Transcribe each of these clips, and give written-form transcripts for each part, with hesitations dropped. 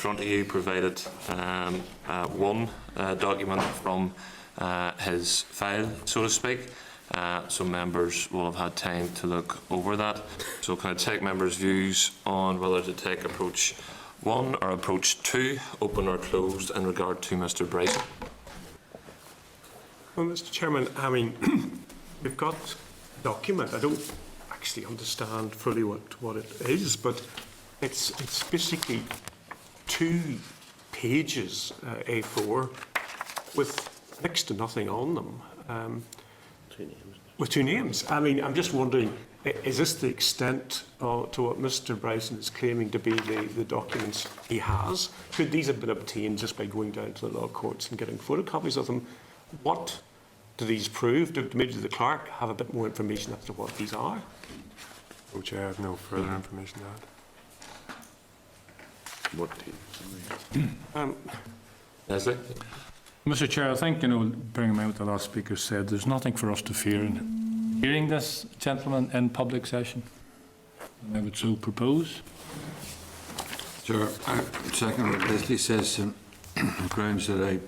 front of you provided one document from his file, so to speak. So members will have had time to look over that. So can I take members' views on whether to take approach 1 or approach 2, open or closed, in regard to Mr. Bryson? Well, Mr. Chairman, I mean, we've got a document. I don't actually understand fully what it is, but it's basically 2 pages, A4, with next to nothing on them. With 2 names. I mean, I'm just wondering, is this the extent to what Mr. Bryson is claiming to be the documents he has? Could these have been obtained just by going down to the law courts and getting photocopies of them? What do these prove? Maybe the clerk have a bit more information as to what these are? Which I have no further information to add. What Leslie? Mr. Chair, I think, bearing in mind what the last speaker said, there's nothing for us to fear in hearing this gentleman in public session. And I would so propose. Sure. Second, what Leslie says, on the grounds that I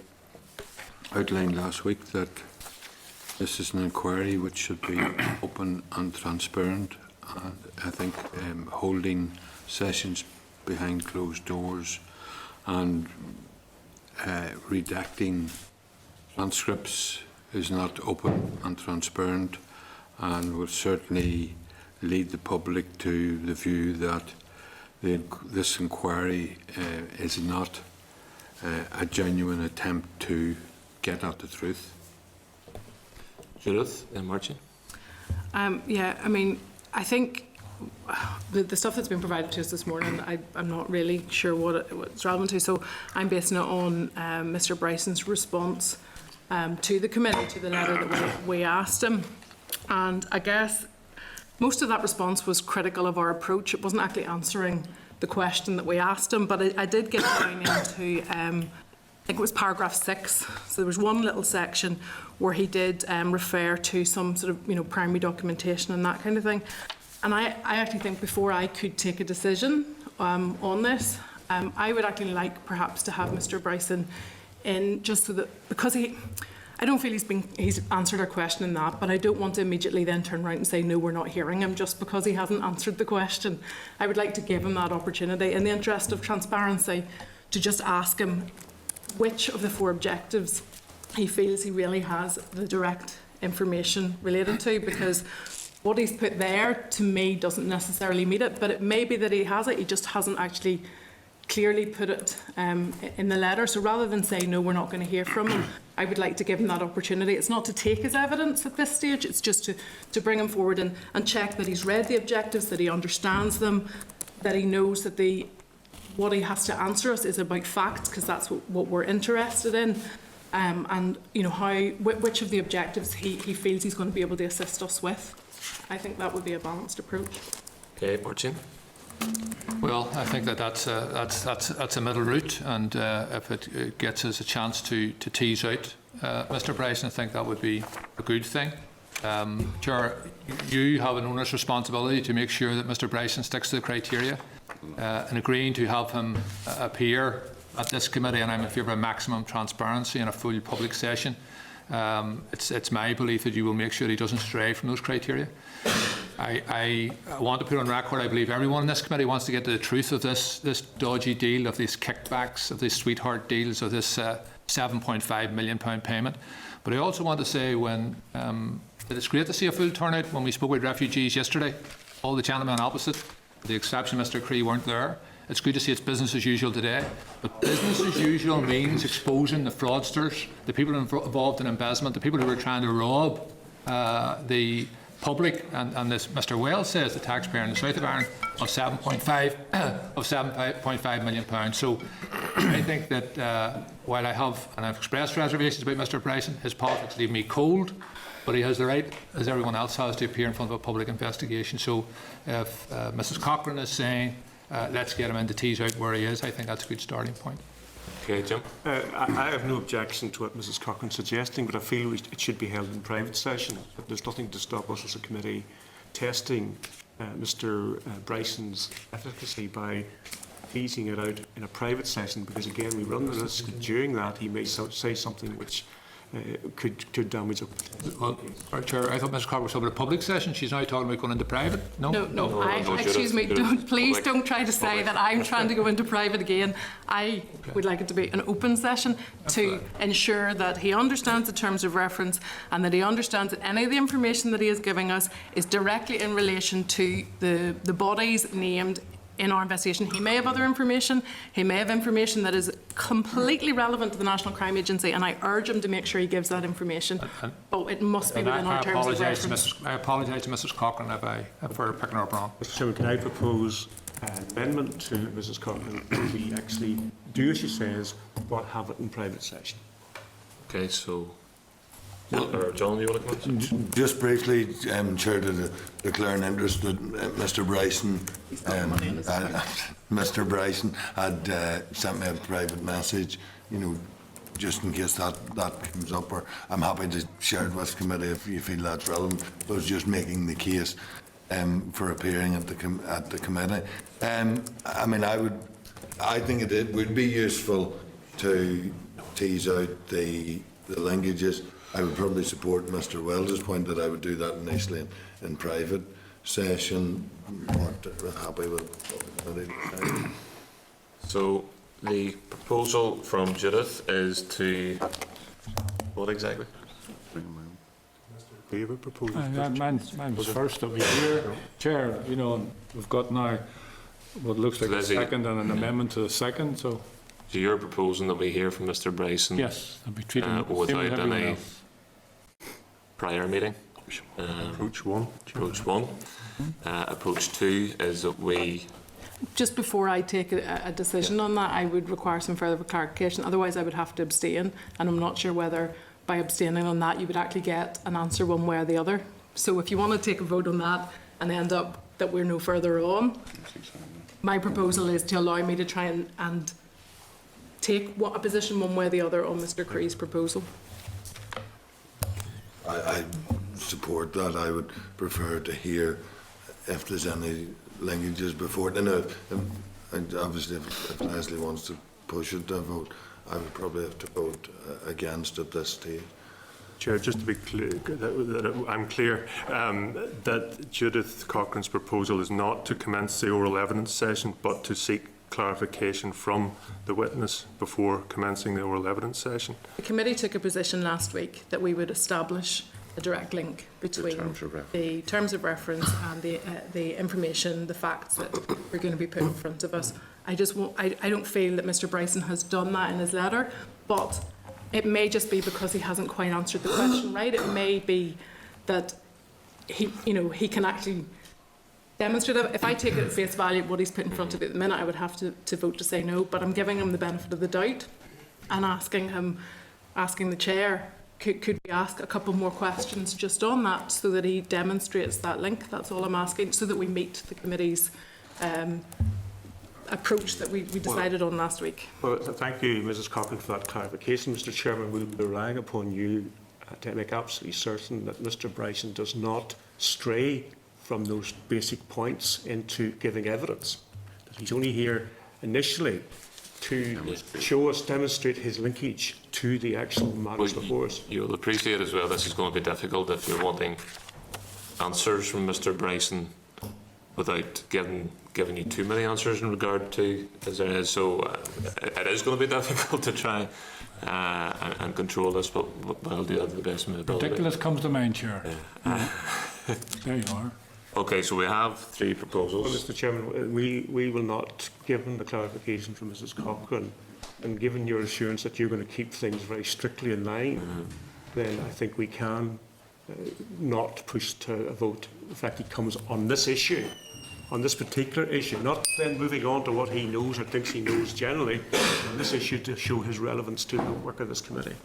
outlined last week, that this is an inquiry which should be open and transparent. And I think holding sessions behind closed doors and redacting transcripts is not open and transparent, and will certainly lead the public to the view that this inquiry is not a genuine attempt to get at the truth. Judith and Martin? Yeah, I mean, I think the stuff that's been provided to us this morning, I'm not really sure what it's relevant to. So I'm basing it on Mr. Bryson's response to the committee, to the letter that we asked him. And I guess most of that response was critical of our approach. It wasn't actually answering the question that we asked him, but I did get down into, I think it was paragraph 6. So there was one little section where he did refer to some sort of, primary documentation and that kind of thing. And I actually think before I could take a decision on this, I would actually like perhaps to have Mr. Bryson in, just so that, because I don't feel he's answered our question in that, but I don't want to immediately then turn around and say, no, we're not hearing him just because he hasn't answered the question. I would like to give him that opportunity in the interest of transparency to just ask him which of the 4 objectives he feels he really has the direct information related to, because what he's put there, to me, doesn't necessarily meet it, but it may be that he has it, he just hasn't actually clearly put it in the letter. So rather than say, no, we're not going to hear from him, I would like to give him that opportunity. It's not to take his evidence at this stage, it's just to bring him forward and check that he's read the objectives, that he understands them, that he knows that what he has to answer us is about facts, because that's what we're interested in. And which of the objectives he feels he's going to be able to assist us with. I think that would be a balanced approach. Okay, Martin? Well, I think that's a middle route, and if it gets us a chance to tease out Mr. Bryson, I think that would be a good thing. Chair, you have an owner's responsibility to make sure that Mr. Bryson sticks to the criteria. In agreeing to have him appear at this committee, and I'm in favour of maximum transparency in a full public session. It's my belief that you will make sure he doesn't stray from those criteria. I want to put on record, I believe everyone in this committee wants to get to the truth of this dodgy deal, of these kickbacks, of these sweetheart deals, of this £7.5 million payment. But I also want to say that it's great to see a full turnout. When we spoke with refugees yesterday, all the gentlemen opposite, with the exception of Mr. Cree, weren't there. It's good to see it's business as usual today. But business as usual means exposing the fraudsters, the people involved in embezzlement, the people who are trying to rob the public, and this Mr. Wells says the taxpayer in the south of Ireland, of £7.5 million. So I think that while I've expressed reservations about Mr. Bryson, his politics leave me cold, but he has the right, as everyone else has, to appear in front of a public investigation. So if Mrs. Cochrane is saying, let's get him in to tease out where he is, I think that's a good starting point. Okay, Jim. I have no objection to what Mrs. Cochrane's suggesting, but I feel it should be held in private session. There's nothing to stop us as a committee testing Mr. Bryson's efficacy by teasing it out in a private session, because again, we run the risk during that he may say something which could damage a Well, Chair, I thought Ms. Cocker was talking about a public session. She's now talking about going into private. No? No, excuse me, please don't try to say that I'm trying to go into private again. I would like it to be an open session to ensure that he understands the terms of reference and that he understands that any of the information that he is giving us is directly in relation to the bodies named in our investigation. He may have other information, he may have information that is completely relevant to the National Crime Agency, and I urge him to make sure he gives that information. But it must be within our terms of reference. I apologise to Mrs. Cochran for picking her up wrong. Mr. Chairman, can I propose an amendment to Mrs. Cochran that we actually do as she says, but have it in private session? Okay, so John, you want to comment? Just briefly, Chair, to declare an interest that Mr. Bryson had sent me a private message, just in case that comes up, or I'm happy to share it with committee if you feel that's relevant. I was just making the case for appearing at the committee. I think it would be useful to tease out the linkages. I would probably support Mr. Wells' point that I would do that initially in private session. Happy with what. So the proposal from Judith is to what exactly? Favourite proposal? Mine was first that we hear. Chair, we've got now what looks like a second and an amendment to the second, so you're proposing that we hear from Mr. Bryson? yes, I'll be treating it without any prior meeting. Approach one. Approach one. Approach two is that we. Just before I take a decision on that, I would require some further clarification. Otherwise, I would have to abstain, and I'm not sure whether by abstaining on that you would actually get an answer one way or the other. So if you want to take a vote on that and end up that we're no further on, my proposal is to allow me to try and take a position one way or the other on Mr. Cree's proposal. I support that. I would prefer to hear if there's any linkages before. And obviously, if Leslie wants to push it to vote, I would probably have to vote against at this stage. Chair, just to be clear, that I'm clear that Judith Cochran's proposal is not to commence the oral evidence session, but to seek clarification from the witness before commencing the oral evidence session. The committee took a position last week that we would establish a direct link between the terms of reference and the information, the facts that are going to be put in front of us. I don't feel that Mr. Bryson has done that in his letter, but it may just be because he hasn't quite answered the question right. It may be that he can actually demonstrate it. If I take it at face value what he's put in front of me at the minute, I would have to vote to say no, but I'm giving him the benefit of the doubt and asking the chair, could we ask a couple more questions just on that so that he demonstrates that link? That's all I'm asking, so that we meet the committee's approach that we decided on last week. Well, thank you, Mrs. Cochran, for that clarification. Mr. Chairman, we'll be relying upon you to make absolutely certain that Mr. Bryson does not stray from those basic points into giving evidence. That he's only here initially to demonstrate his linkage to the actual matters before us. You'll appreciate as well, this is going to be difficult if you're wanting answers from Mr. Bryson without giving you too many answers in regard to as there is. So it is going to be difficult to try and control this, but I'll do that to the best of my ability. Ridiculous comes to mind, Chair. There you are. Okay, so we have three proposals. Well, Mr. Chairman, we will not, given the clarification from Mrs. Cochran, and given your assurance that you're going to keep things very strictly in line, then I think we can not push to a vote. In fact, he comes on this issue, on this particular issue, not then moving on to what he knows or thinks he knows generally, on this issue to show his relevance to the work of this committee.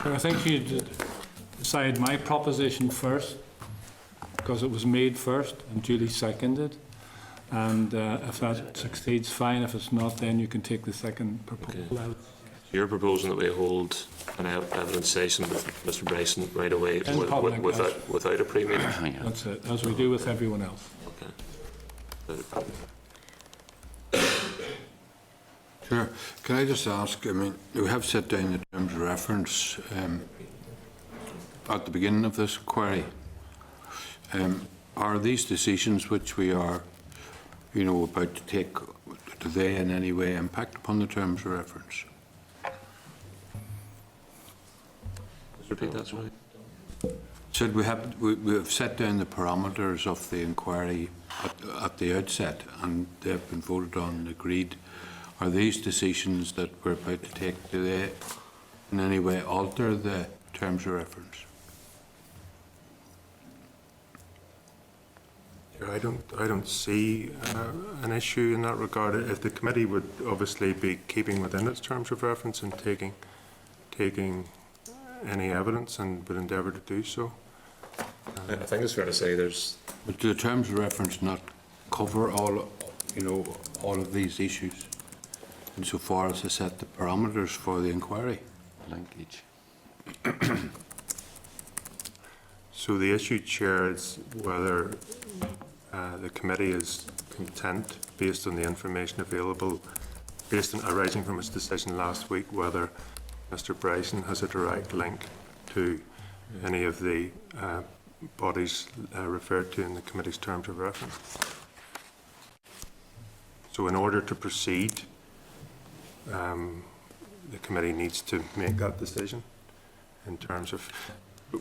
I think you decide my proposition first, because it was made first and duly seconded. And if that succeeds, fine. If it's not, then you can take the second proposal out. You're proposing that we hold an evidence session with Mr. Bryson right away In public, yes. without a pre-meeting? That's it, as we do with everyone else. Okay. Sure. Can I just ask, I mean, we have set down the terms of reference at the beginning of this inquiry. Are these decisions which we are, about to take, do they in any way impact upon the terms of reference? Repeat that, sorry. So we have set down the parameters of the inquiry at the outset, and they've been voted on and agreed. Are these decisions that we're about to take, do they in any way alter the terms of reference? Yeah, I don't see an issue in that regard. If the committee would obviously be keeping within its terms of reference and taking any evidence, and would endeavour to do so. I think it's fair to say there's... But do the terms of reference not cover all of these issues insofar as to set the parameters for the inquiry? Linkage. So the issue, Chair, is whether the committee is content, based on the information available, arising from its decision last week, whether Mr. Bryson has a direct link to any of the bodies referred to in the committee's terms of reference. So in order to proceed, the committee needs to make that decision. In terms of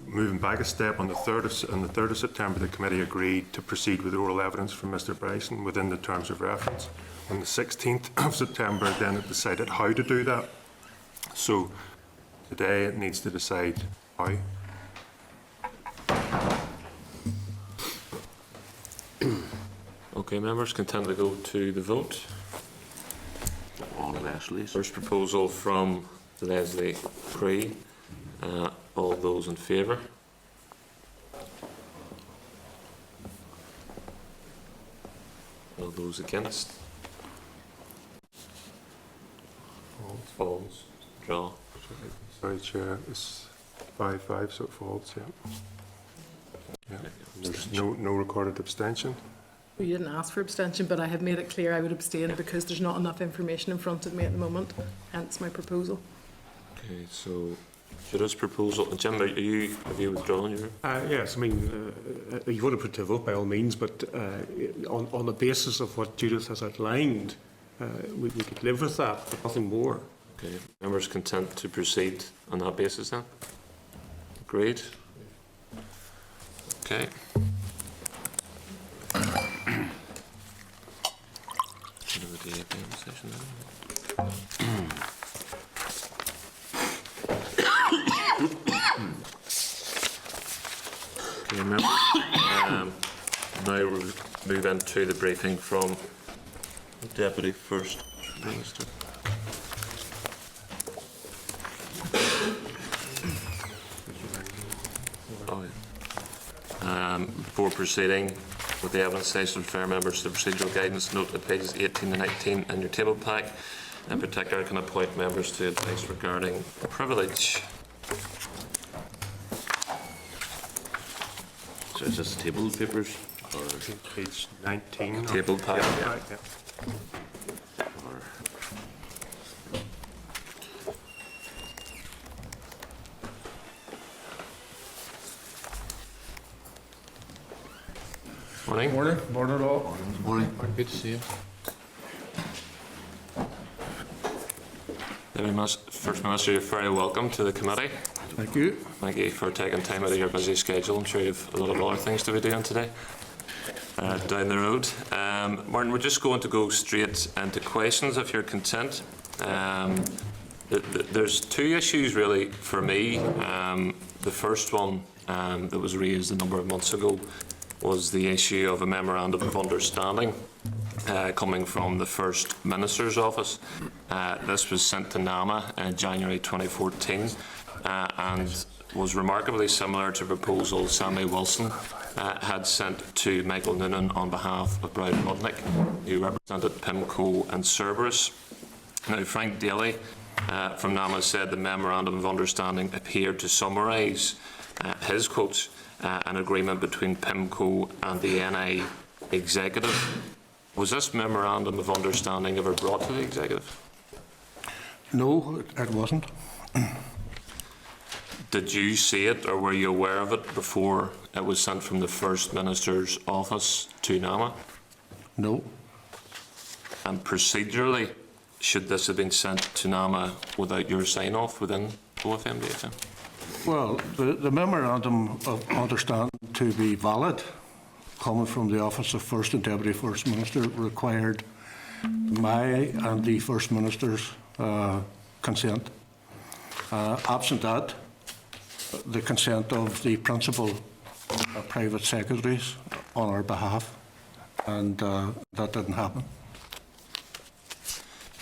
moving back a step, on the 3rd of September, the committee agreed to proceed with oral evidence from Mr. Bryson within the terms of reference. On the 16th of September, then it decided how to do that. So today it needs to decide how. Okay, members, content to go to the vote. All Leslie's. First proposal from Leslie Cree. All those in favour? All those against? Falls. Draw. Sorry, Chair, it's 5-5, so it falls, yeah. Yeah. There's no recorded abstention. Well, you didn't ask for abstention, but I have made it clear I would abstain because there's not enough information in front of me at the moment, hence my proposal. Okay, so Judith's proposal. Jim, have you withdrawn your? Yes, I mean, you want to put to a vote by all means, but on the basis of what Judith has outlined, we could live with that, but nothing more. Okay, members content to proceed on that basis then? Agreed? Okay. Okay, members. Now we'll move into the briefing from the Deputy First Minister. Before proceeding with the evidence session, refer members to the procedural guidance note at pages 18 to 19 in your table pack. In particular, can appoint members to advice regarding privilege. So is this table papers? Or Page 19. Table pack, yeah. Yeah. Morning. Morning. Morning all. Morning. Good to see you. First Minister, you're very welcome to the committee. Thank you. Thank you for taking time out of your busy schedule. I'm sure you have a lot of other things to be doing today down the road. Martin, we're just going to go straight into questions if you're content. There's two issues really for me. The first one that was raised a number of months ago was the issue of a memorandum of understanding coming from the First Minister's Office. This was sent to NAMA in January 2014 and was remarkably similar to a proposal Sammy Wilson had sent to Michael Noonan on behalf of Browden Mudnick, who represented PIMCO and Cerberus. Now, Frank Daly from NAMA said the Memorandum of Understanding appeared to summarise, his quotes, an agreement between PIMCO and the NI executive. Was this Memorandum of Understanding ever brought to the executive? No, it wasn't. Did you see it, or were you aware of it before it was sent from the First Minister's office to NAMA? No. And procedurally, should this have been sent to NAMA without your sign-off within OFMDFM? Well, the Memorandum of Understanding, to be valid, coming from the Office of First and Deputy First Minister, required my and the First Minister's consent. Absent that, the consent of the principal private secretaries on our behalf, and that didn't happen.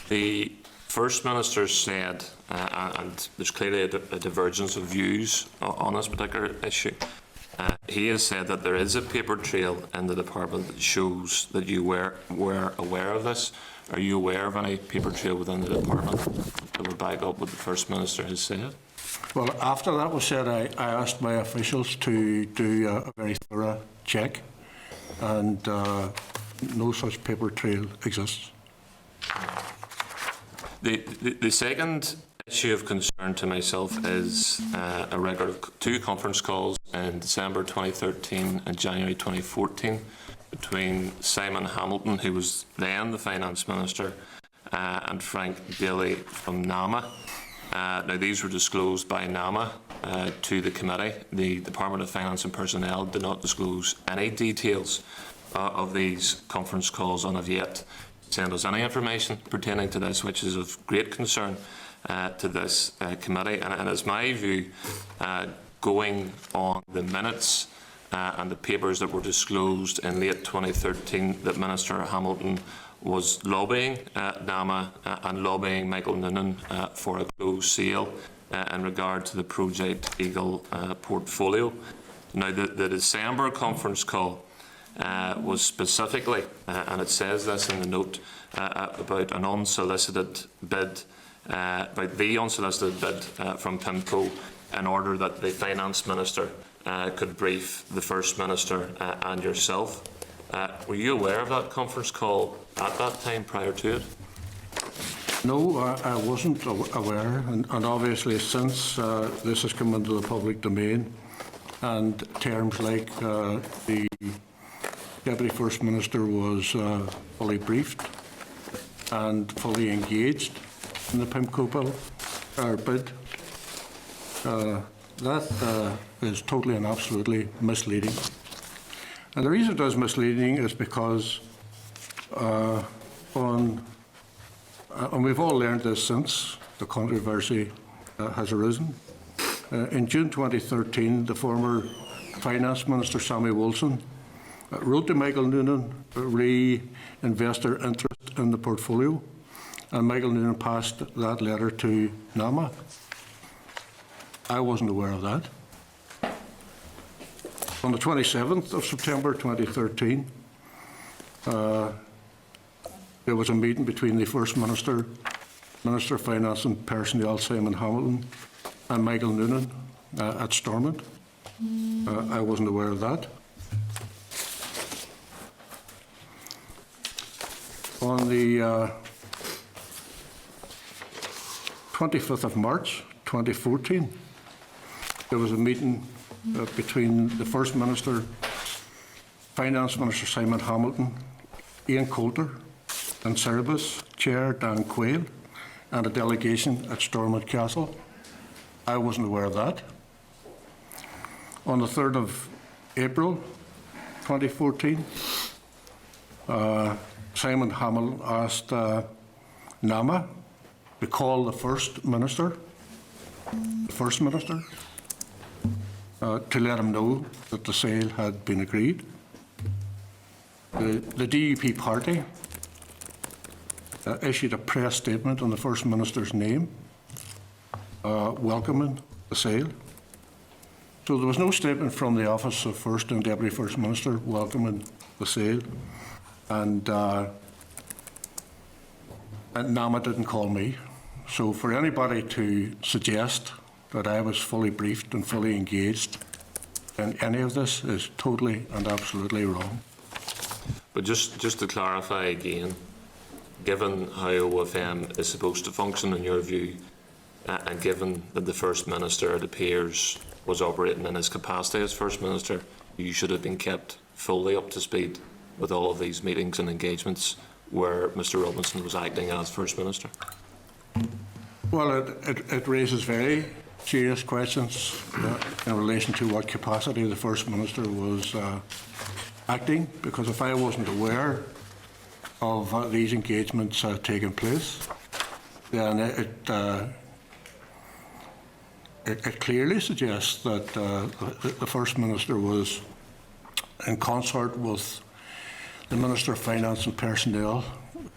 The First Minister said, and there's clearly a divergence of views on this particular issue, he has said that there is a paper trail in the department that shows that you were aware of this. Are you aware of any paper trail within the department that would back up what the First Minister has said? Well, after that was said, I asked my officials to do a very thorough check, and no such paper trail exists. The second issue of concern to myself is a record of 2 conference calls in December 2013 and January 2014 between Simon Hamilton, who was then the Finance Minister, and Frank Daly from NAMA. Now, these were disclosed by NAMA to the committee. The Department of Finance and Personnel did not disclose any details of these conference calls and have yet send us any information pertaining to this, which is of great concern to this committee. And it's my view, going on the minutes and the papers that were disclosed in late 2013, that Minister Hamilton was lobbying NAMA and lobbying Michael Noonan for a closed sale in regard to the Project Eagle portfolio. Now, the December conference call was specifically, and it says this in the note, about an unsolicited bid, about the unsolicited bid from PIMCO, in order that the Finance Minister could brief the First Minister and yourself. Were you aware of that conference call at that time prior to it? No, I wasn't aware, and obviously since this has come into the public domain, and terms like the Deputy First Minister was fully briefed and fully engaged in the PIMCO bill, or bid, that is totally and absolutely misleading. And the reason it is misleading is because and we've all learned this since the controversy has arisen. In June 2013, the former Finance Minister, Sammy Wilson, wrote to Michael Noonan, re-investor interest in the portfolio, and Michael Noonan passed that letter to NAMA. I wasn't aware of that. On the 27th of September 2013, there was a meeting between the First Minister, Minister of Finance and Personnel, Simon Hamilton, and Michael Noonan at Stormont. I wasn't aware of that. On the 25th of March 2014, there was a meeting between the First Minister, Finance Minister Simon Hamilton, Ian Coulter, and Cerebus Chair Dan Quayle, and a delegation at Stormont Castle. I wasn't aware of that. On the 3rd of April 2014, Simon Hamilton asked NAMA to call the First Minister, to let him know that the sale had been agreed. The DUP party issued a press statement on the First Minister's name, welcoming the sale. So there was no statement from the Office of First and Deputy First Minister welcoming the sale, and NAMA didn't call me. So for anybody to suggest that I was fully briefed and fully engaged in any of this is totally and absolutely wrong. But just to clarify again, given how OFM is supposed to function in your view, and given that the First Minister, it appears, was operating in his capacity as First Minister, you should have been kept fully up to speed with all of these meetings and engagements where Mr Robinson was acting as First Minister. Well, it raises very serious questions in relation to what capacity the First Minister was acting, because if I wasn't aware of these engagements taking place, then it clearly suggests that the First Minister was in concert with the Minister of Finance and Personnel,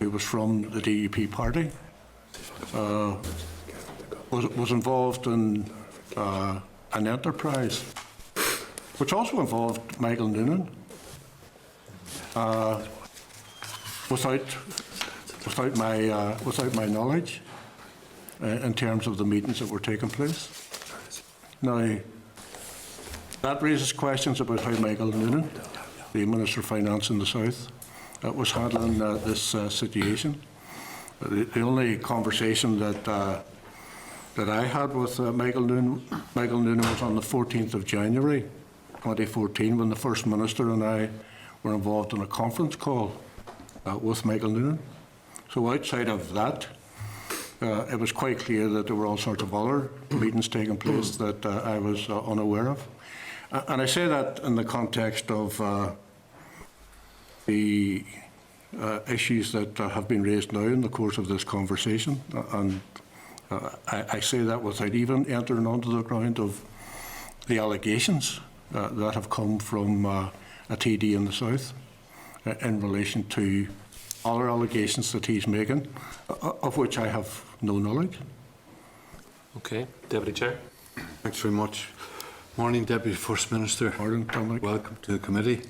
who was from the DUP party, was involved in an enterprise which also involved Michael Noonan, without my knowledge in terms of the meetings that were taking place. Now, that raises questions about how Michael Noonan, the Minister of Finance in the South, was handling this situation. The only conversation that I had with Michael Noonan was on the 14th of January 2014, when the First Minister and I were involved in a conference call with Michael Noonan. So outside of that, it was quite clear that there were all sorts of other meetings taking place that I was unaware of. And I say that in the context of the issues that have been raised now in the course of this conversation. And I say that without even entering onto the ground of the allegations that have come from a TD in the South in relation to other allegations that he's making, of which I have no knowledge. Okay, Deputy Chair. Thanks very much. Morning, Deputy First Minister. Morning, Dominic. Welcome to the committee.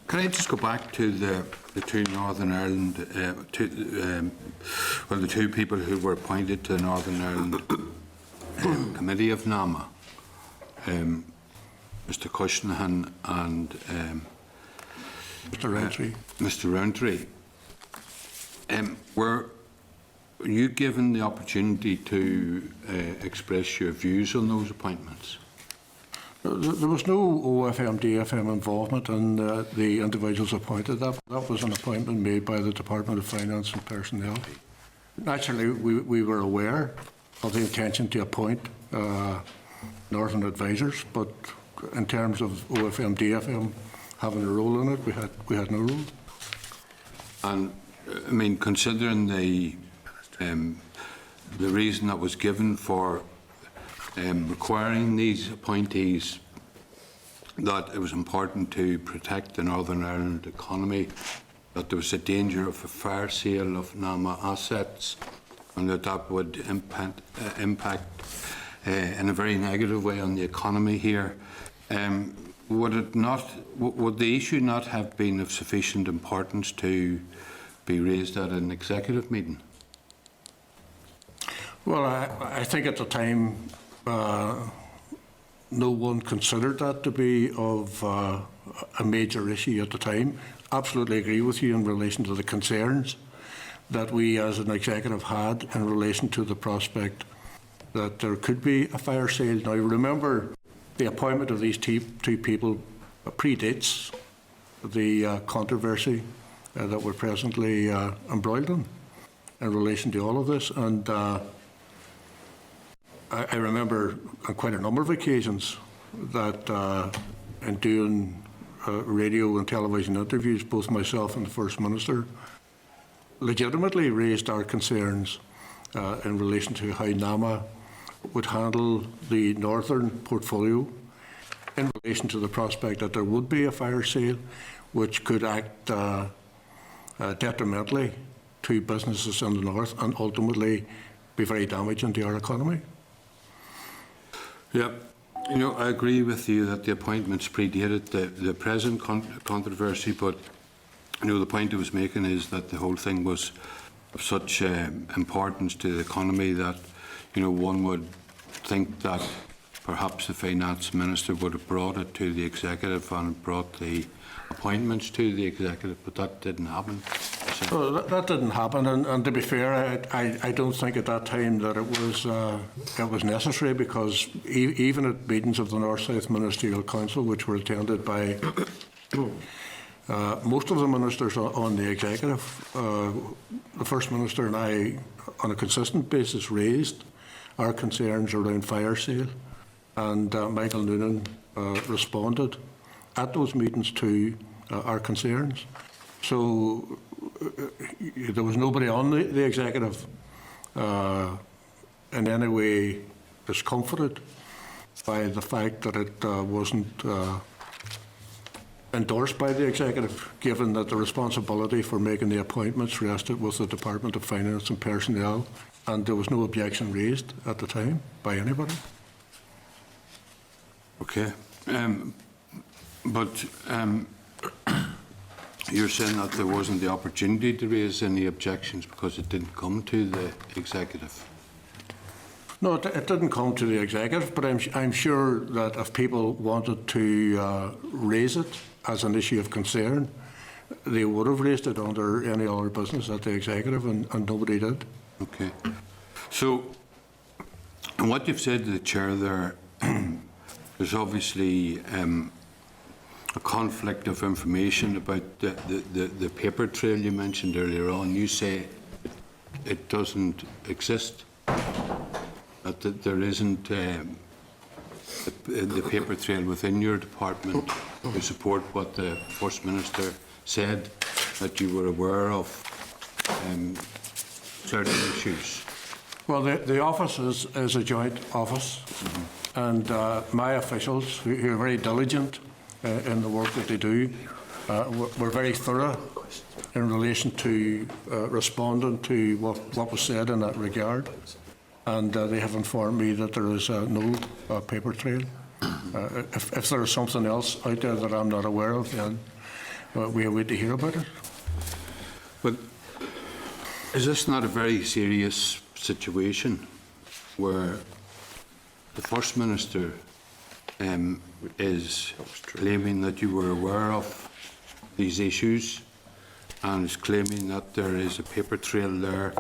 Can I just go back to the two Northern Ireland, the two people who were appointed to the Northern Ireland Committee of NAMA, Mr Cushnahan and Mr Roundtree. Mr Roundtree. Were you given the opportunity to express your views on those appointments? There was no OFM, DFM involvement in the individuals appointed. That was an appointment made by the Department of Finance and Personnel. Naturally, we were aware of the intention to appoint Northern advisors, but in terms of OFM, DFM having a role in it, we had no role. And I mean, considering the reason that was given for requiring these appointees, that it was important to protect the Northern Ireland economy, that there was a danger of a fire sale of NAMA assets, and that would impact in a very negative way on the economy here. Would the issue not have been of sufficient importance to be raised at an executive meeting? Well, I think at the time no one considered that to be of a major issue at the time. Absolutely agree with you in relation to the concerns that we as an executive had in relation to the prospect that there could be a fire sale. Now remember, the appointment of these two people predates the controversy that we're presently embroiled in relation to all of this. And I remember on quite a number of occasions that in doing radio and television interviews, both myself and the First Minister legitimately raised our concerns in relation to how NAMA would handle the Northern portfolio in relation to the prospect that there would be a fire sale which could act detrimentally to businesses in the North and ultimately be very damaging to our economy. Yeah, you know, I agree with you that the appointments predated the present controversy, but you know, the point I was making is that the whole thing was of such importance to the economy that, you know, one would think that perhaps the Finance Minister would have brought it to the Executive and brought the appointments to the Executive, but that didn't happen. So, Well, that didn't happen, and to be fair, I don't think at that time that it was necessary, because even at meetings of the North-South Ministerial Council, which were attended by most of the ministers on the Executive, the First Minister and I, on a consistent basis, raised our concerns around fire sale, and Michael Noonan responded at those meetings to our concerns. So there was nobody on the Executive in any way discomforted by the fact that it wasn't endorsed by the Executive, given that the responsibility for making the appointments rested with the Department of Finance and Personnel, and there was no objection raised at the time by anybody. okay. But you're saying that there wasn't the opportunity to raise any objections because it didn't come to the Executive? No, it didn't come to the Executive, but I'm sure that if people wanted to raise it as an issue of concern, they would have raised it under any other business at the Executive, and nobody did. Okay. So, and what you've said to the Chair there, there's obviously a conflict of information about the paper trail you mentioned earlier on. You say it doesn't exist, that there isn't the paper trail within your department to support what the First Minister said, that you were aware of certain issues. Well, the office is a joint office, and my officials, who are very diligent in the work that they do, were very thorough in relation to responding to what was said in that regard, and they have informed me that there is no paper trail. If there is something else out there that I'm not aware of, then we await to hear about it. But is this not a very serious situation where the First Minister is claiming that you were aware of these issues and is claiming that there is a paper trail there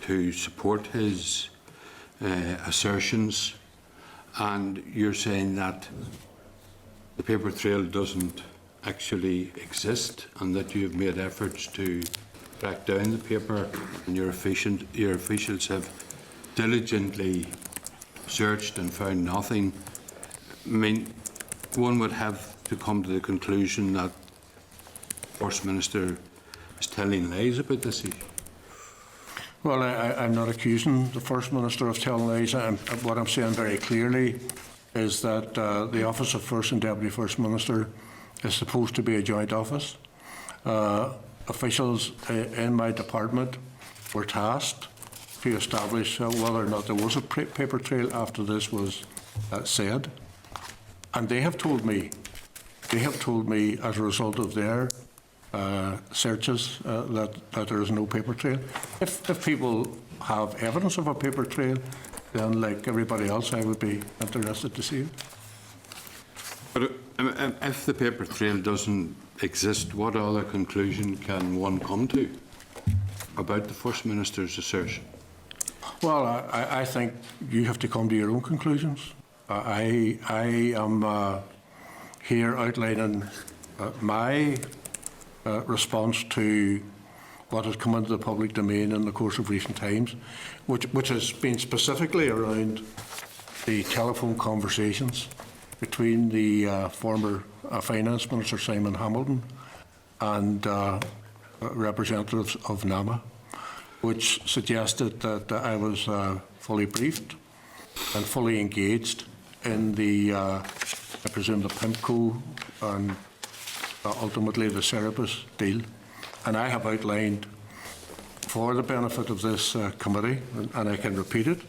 to support his assertions, and you're saying that the paper trail doesn't actually exist and that you have made efforts to track down the paper, and your officials have diligently searched and found nothing. I mean, one would have to come to the conclusion that the First Minister is telling lies about this issue. Well, I'm not accusing the First Minister of telling lies. What I'm saying very clearly is that the Office of First and Deputy First Minister is supposed to be a joint office. Officials in my department were tasked to establish whether or not there was a paper trail after this was said. And they have told me as a result of their searches that there is no paper trail. If people have evidence of a paper trail, then like everybody else, I would be interested to see it. But if the paper trail doesn't exist, what other conclusion can one come to about the First Minister's assertion? Well, I think you have to come to your own conclusions. I am here outlining my response to what has come into the public domain in the course of recent times, which has been specifically around the telephone conversations between the former Finance Minister Simon Hamilton and representatives of NAMA, which suggested that I was fully briefed and fully engaged in the, I presume, the PIMCO and ultimately the Cerebus deal. And I have outlined, for the benefit of this committee, and I can repeat it,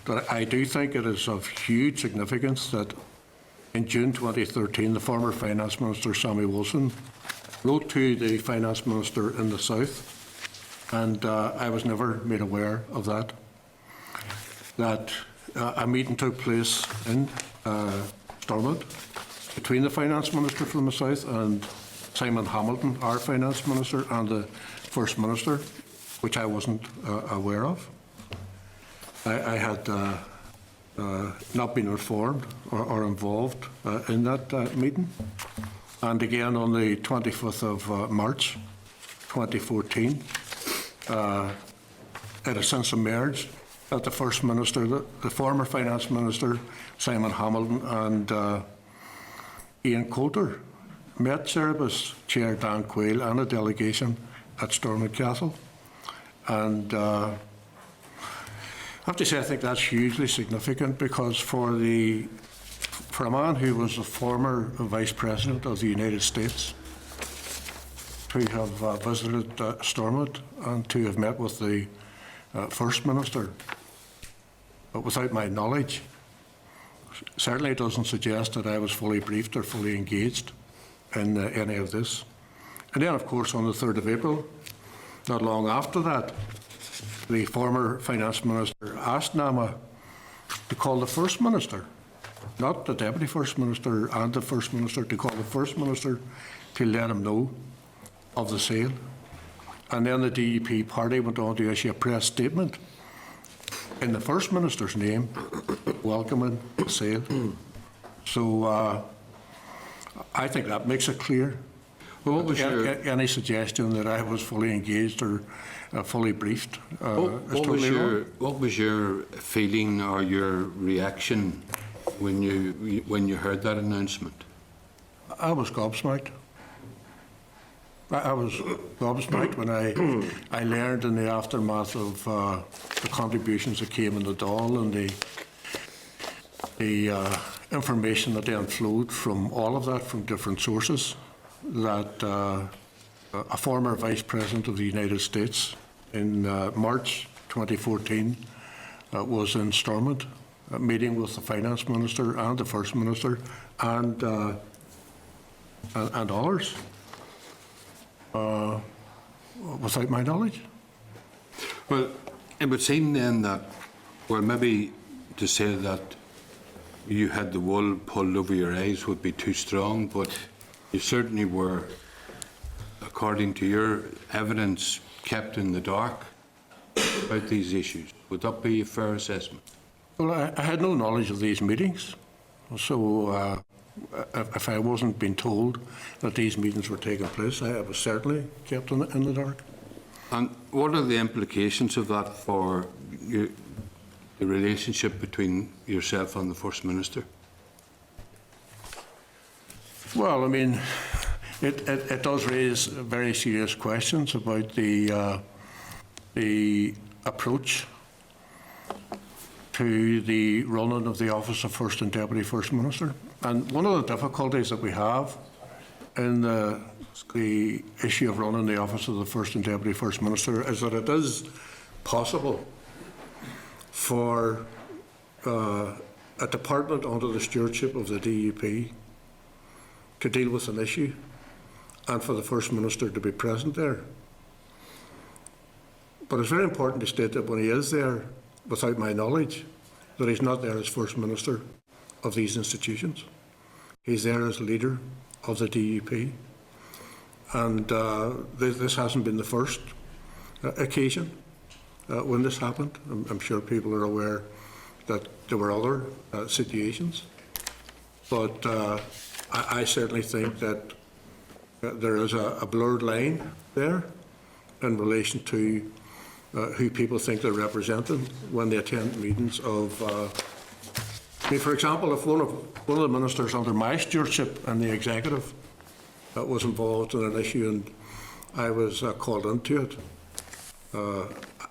that I do think it is of huge significance that in June 2013, the former Finance Minister, Sammy Wilson, wrote to the Finance Minister in the South and I was never made aware of that. That a meeting took place in Stormont between the Finance Minister from the South and Simon Hamilton, our Finance Minister, and the First Minister, which I wasn't aware of. I had not been informed or involved in that meeting. And again on the 25th of March 2014, it has since emerged that the First Minister, the former Finance Minister, Simon Hamilton, and Ian Coulter met Cerebus Chair Dan Quayle and a delegation at Stormont Castle. And I have to say, I think that's hugely significant, because for a man who was the former Vice President of the United States to have visited Stormont and to have met with the First Minister, but without my knowledge, certainly doesn't suggest that I was fully briefed or fully engaged in any of this. And then, of course, on the 3rd of April, not long after that, the former Finance Minister asked NAMA to call the First Minister, not the Deputy First Minister and the First Minister, to call the First Minister to let him know of the sale. And then the DUP party went on to issue a press statement in the First Minister's name welcoming the sale. So I think that makes it clear. Well, what was any suggestion that I was fully engaged or fully briefed is what totally wrong. What was your feeling or your reaction when you heard that announcement? I was gobsmacked. I was gobsmacked when I learned in the aftermath of the contributions that came in the Dáil and the information that then flowed from all of that from different sources, that a former Vice President of the United States in March 2014 was in Stormont, meeting with the Finance Minister and the First Minister and others, without my knowledge. Well, it would seem then that, well, maybe to say that you had the wool pulled over your eyes would be too strong, but you certainly were, according to your evidence, kept in the dark about these issues. Would that be a fair assessment? Well, I had no knowledge of these meetings, so if I wasn't being told that these meetings were taking place, I was certainly kept in the dark. And what are the implications of that for the relationship between yourself and the First Minister? Well, I mean, it does raise very serious questions about the approach to the running of the office of First and Deputy First Minister. And one of the difficulties that we have in the issue of running the office of the First and Deputy First Minister is that it is possible for a department under the stewardship of the DUP to deal with an issue and for the First Minister to be present there. But it's very important to state that when he is there, without my knowledge, that he's not there as First Minister of these institutions. He's there as leader of the DUP. And this hasn't been the first occasion when this happened. I'm sure people are aware that there were other situations. But I certainly think that there is a blurred line there in relation to who people think they're representing when they attend meetings of. I mean, for example, if one of the ministers under my stewardship in the executive was involved in an issue and I was called into it,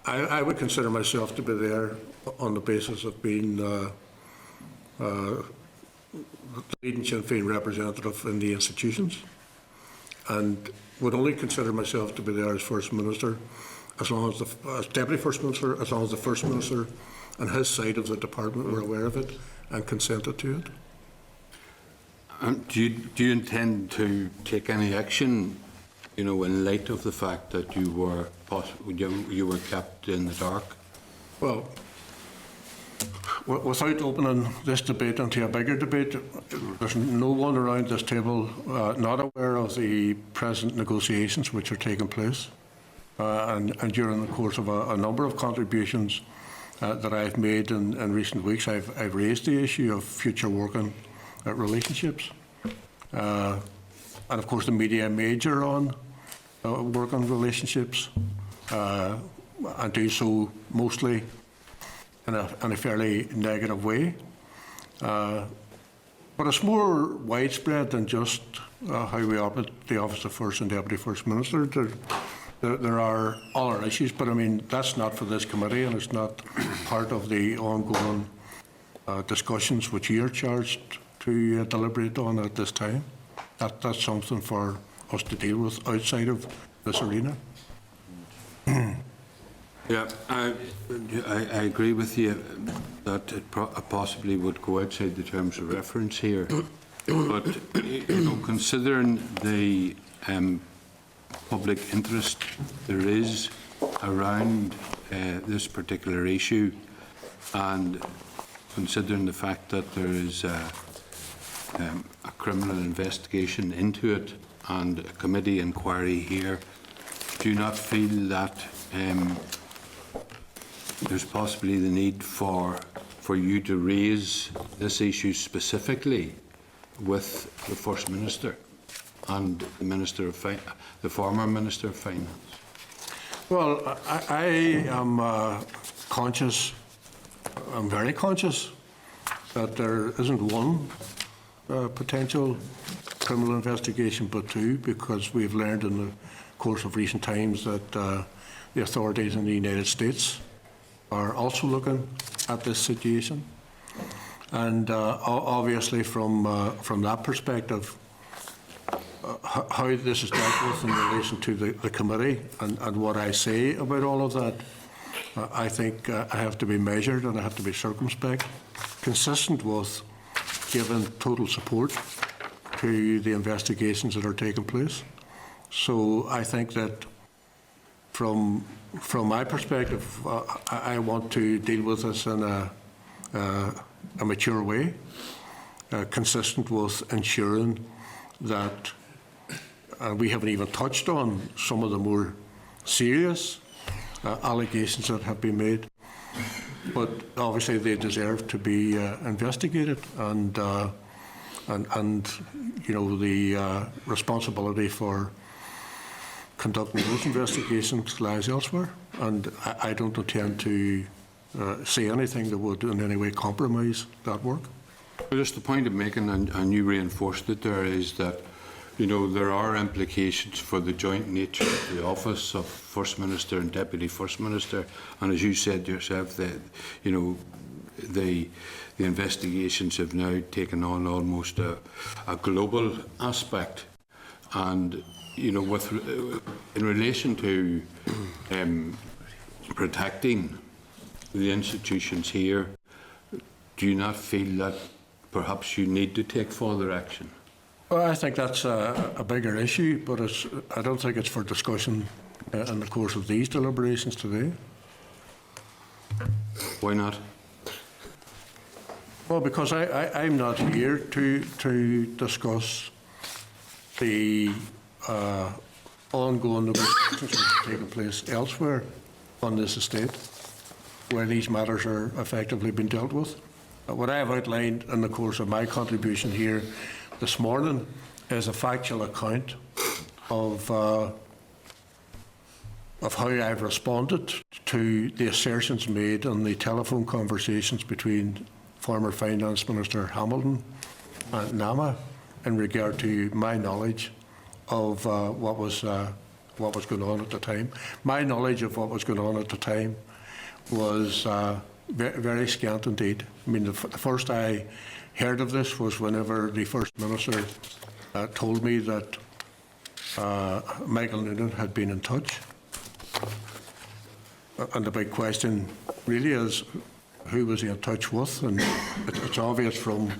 I would consider myself to be there on the basis of being the leading Sinn Féin representative in the institutions, and would only consider myself to be there as First Minister as long as as Deputy First Minister, as long as the First Minister and his side of the department were aware of it and consented to it. Do you intend to take any action you know, in light of the fact that you were kept in the dark? Well, without opening this debate into a bigger debate, there's no one around this table not aware of the present negotiations which are taking place. And during the course of a number of contributions that I've made in recent weeks, I've raised the issue of future working relationships. And of course the media major on working relationships and do so mostly in a fairly negative way. But it's more widespread than just how we operate the Office of First and Deputy First Minister. There are other issues, but I mean, that's not for this committee, and it's not part of the ongoing discussions which you're charged to deliberate on at this time. That's something for us to deal with outside of this arena. Yeah, I agree with you that it possibly would go outside the terms of reference here. But, you know, considering the public interest there is around this particular issue, and considering the fact that there is a criminal investigation into it and a committee inquiry here, do you not feel that there's possibly the need for you to raise this issue specifically with the First Minister and the Minister of the former Minister of Finance? Well, I am conscious, I'm very conscious that there isn't one potential criminal investigation but two, because we've learned in the course of recent times that the authorities in the United States are also looking at this situation. And obviously from that perspective, how this is dealt with in relation to the committee and what I say about all of that, I think I have to be measured and I have to be circumspect, consistent with giving total support to the investigations that are taking place. So I think that from my perspective, I want to deal with this in a mature way, consistent with ensuring that we haven't even touched on some of the more serious allegations that have been made, but obviously they deserve to be investigated, and you know, the responsibility for conducting those investigations lies elsewhere, and I don't intend to say anything that would in any way compromise that work. Well, just the point I'm making, and you reinforced it there, is that, you know, there are implications for the joint nature of the office of First Minister and Deputy First Minister, and as you said yourself, that, you know, the investigations have now taken on almost a global aspect, and, you know, with in relation to protecting the institutions here, do you not feel that perhaps you need to take further action? Well, I think that's a bigger issue, but I don't think it's for discussion in the course of these deliberations today. Why not? Well, because I'm not here to discuss the ongoing negotiations which are taking place elsewhere on this estate, where these matters are effectively being dealt with. What I have outlined in the course of my contribution here this morning is a factual account of how I've responded to the assertions made in the telephone conversations between former Finance Minister Hamilton and NAMA in regard to my knowledge of what was going on at the time. My knowledge of what was going on at the time was very scant indeed. I mean, the first I heard of this was whenever the First Minister told me that Michael Noonan had been in touch. And the big question really is, who was he in touch with? And it's obvious from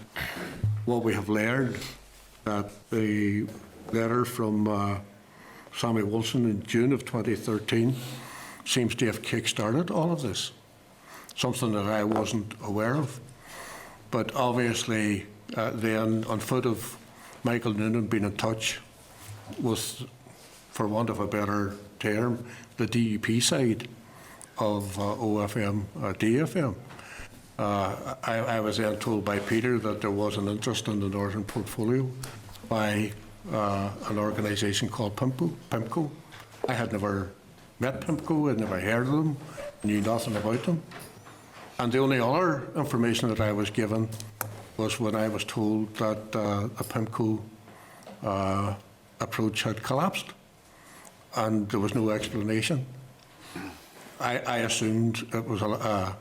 what we have learned that the letter from Sammy Wilson in June of 2013 seems to have kick-started all of this, something that I wasn't aware of. But obviously, then, on foot of Michael Noonan being in touch with, for want of a better term, the DUP side of OFM, DFM, I was then told by Peter that there was an interest in the Northern portfolio by an organisation called PIMCO. I had never met PIMCO, I'd never heard of them, knew nothing about them. And the only other information that I was given was when I was told that a PIMCO approach had collapsed and there was no explanation. I assumed it was a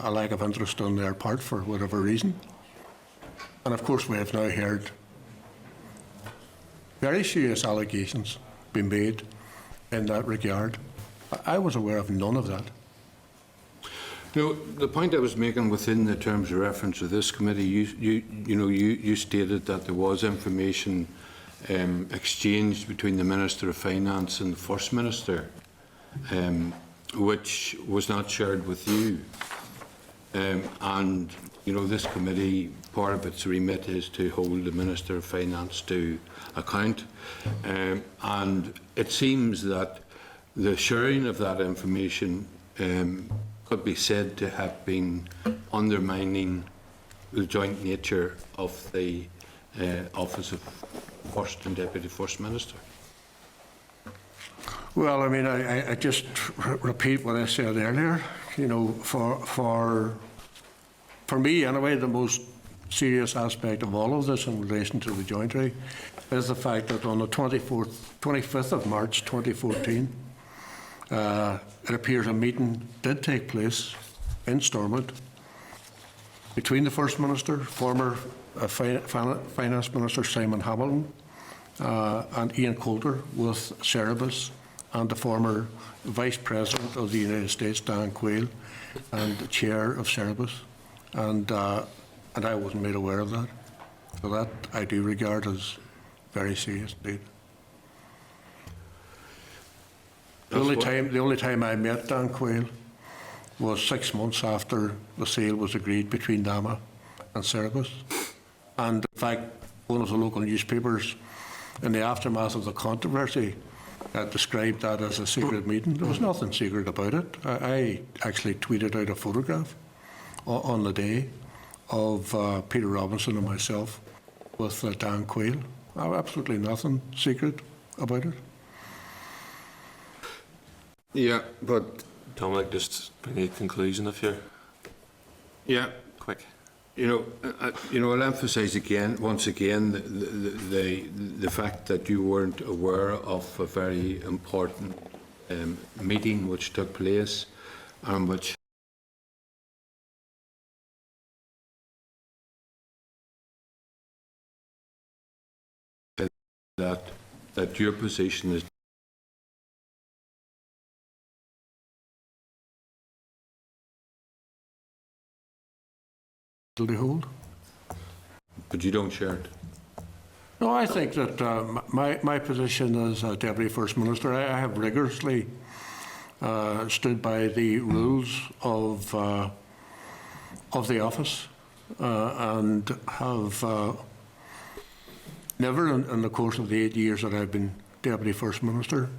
lack of interest on their part for whatever reason. And of course we have now heard very serious allegations being made in that regard. I was aware of none of that. No, the point I was making within the terms of reference of this committee, you stated that there was information exchanged between the Minister of Finance and the First Minister, which was not shared with you. And this committee, part of its remit is to hold the Minister of Finance to account. And it seems that the sharing of that information could be said to have been undermining the joint nature of the office of First and Deputy First Minister. Well, I mean, I just repeat what I said earlier. For me anyway, the most serious aspect of all of this in relation to the jointry is the fact that on the 25th of March 2014, it appears a meeting did take place in Stormont between the First Minister, former Finance Minister Simon Hamilton, and Ian Coulter with Cerebus, and the former Vice President of the United States, Dan Quayle, and the Chair of Cerebus. And I wasn't made aware of that. So that I do regard as very serious indeed. The only time I met Dan Quayle was 6 months after the sale was agreed between NAMA and Cerebus. And in fact, one of the local newspapers, in the aftermath of the controversy, described that as a secret meeting. There was nothing secret about it. I actually tweeted out a photograph on the day of Peter Robinson and myself with Dan Quayle. Absolutely nothing secret about it. Yeah, but Dominic, just bring a conclusion if you're quick. I'll emphasise once again, the fact that you weren't aware of a very important meeting which took place and which that your position is They hold. But you don't share it. No, I think that my position as Deputy First Minister, I have rigorously stood by the rules of the office and have never, in the course of the 8 years that I've been Deputy First Minister,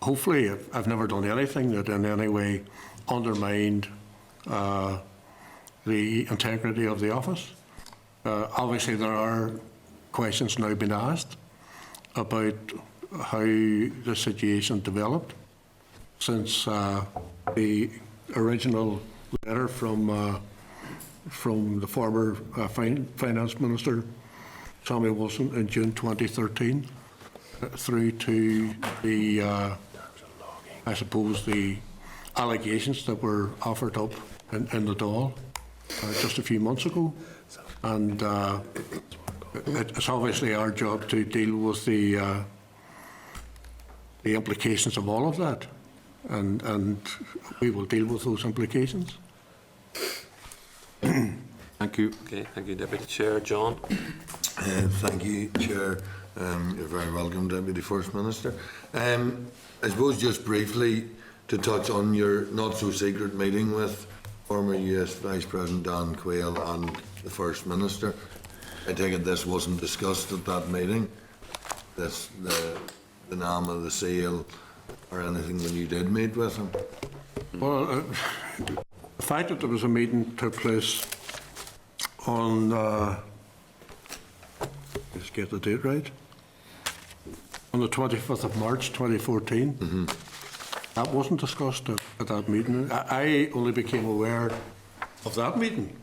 hopefully I've never done anything that in any way undermined the integrity of the office. Obviously, there are questions now being asked about how the situation developed since the original letter from the former Finance Minister Sammy Wilson in June 2013 through to the, I suppose, the allegations that were offered up in the Dáil just a few months ago. And it's obviously our job to deal with the implications of all of that, and we will deal with those implications. Thank you. Okay, thank you, Deputy Chair. John. Thank you, Chair. You're very welcome, Deputy First Minister. I suppose just briefly to touch on your not-so-secret meeting with former US Vice President Dan Quayle and the First Minister. I take it this wasn't discussed at that meeting, the NAMA, the sale, or anything when you did meet with him? Well, the fact that there was a meeting took place on, let's get the date right, on the 25th of March 2014. That wasn't discussed at that meeting. I only became aware of that meeting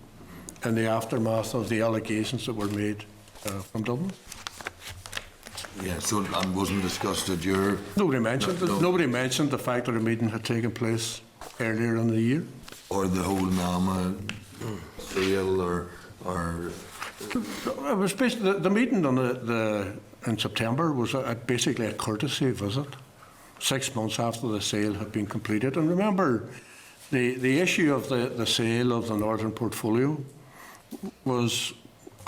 in the aftermath of the allegations that were made from Dublin. Yeah, so it wasn't discussed at your... Nobody mentioned it. Nobody mentioned the fact that a meeting had taken place earlier in the year. Or the whole NAMA sale, or It was basically the meeting on in September was basically a courtesy visit, 6 months after the sale had been completed. And remember, the issue of the sale of the Northern portfolio was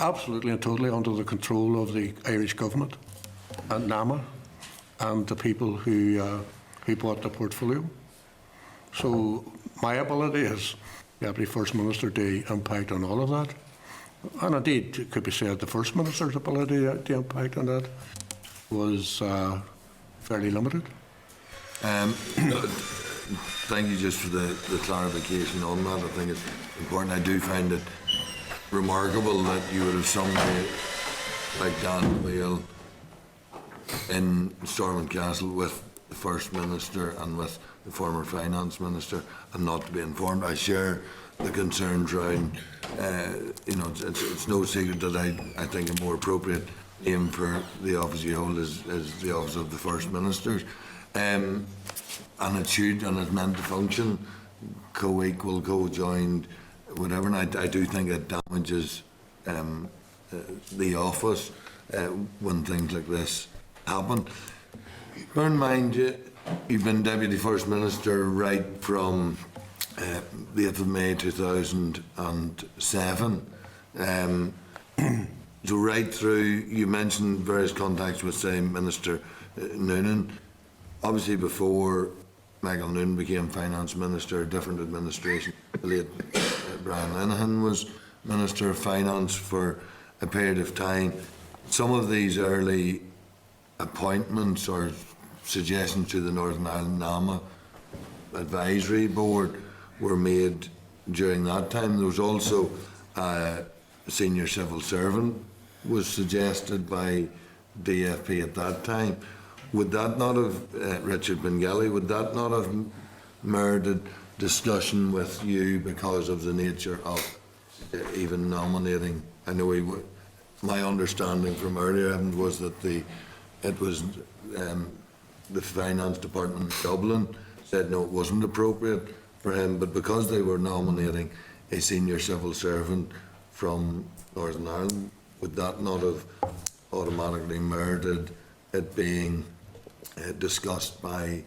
absolutely and totally under the control of the Irish government and NAMA and the people who bought the portfolio. So my ability as Deputy First Minister to impact on all of that, and indeed it could be said the First Minister's ability to impact on that, was fairly limited. Thank you just for the clarification on that. I think it's important. I do find it remarkable that you would have somebody like Dan Quayle in Stormont Castle with the First Minister and with the former Finance Minister and not to be informed. I share the concerns around, it's no secret that I think a more appropriate name for the office you hold is the office of the First Minister. And it should and it's meant to function co-equal, co-joined, whatever. And I do think it damages the office when things like this happen. Bear in mind, you've been Deputy First Minister right from the 8th of May 2007. So right through, you mentioned various contacts with, say, Minister Noonan. Obviously, before Michael Noonan became Finance Minister, a different administration, the late Brian Linehan was Minister of Finance for a period of time. Some of these early appointments or suggestions to the Northern Ireland NAMA Advisory Board were made during that time. There was also a senior civil servant was suggested by DFP at that time. Would that not have, Richard Bengelly, would that not have merited discussion with you because of the nature of even nominating? I know my understanding from earlier was that it was the Finance Department in Dublin said no, it wasn't appropriate for him, but because they were nominating a senior civil servant from Northern Ireland, would that not have automatically merited it being discussed by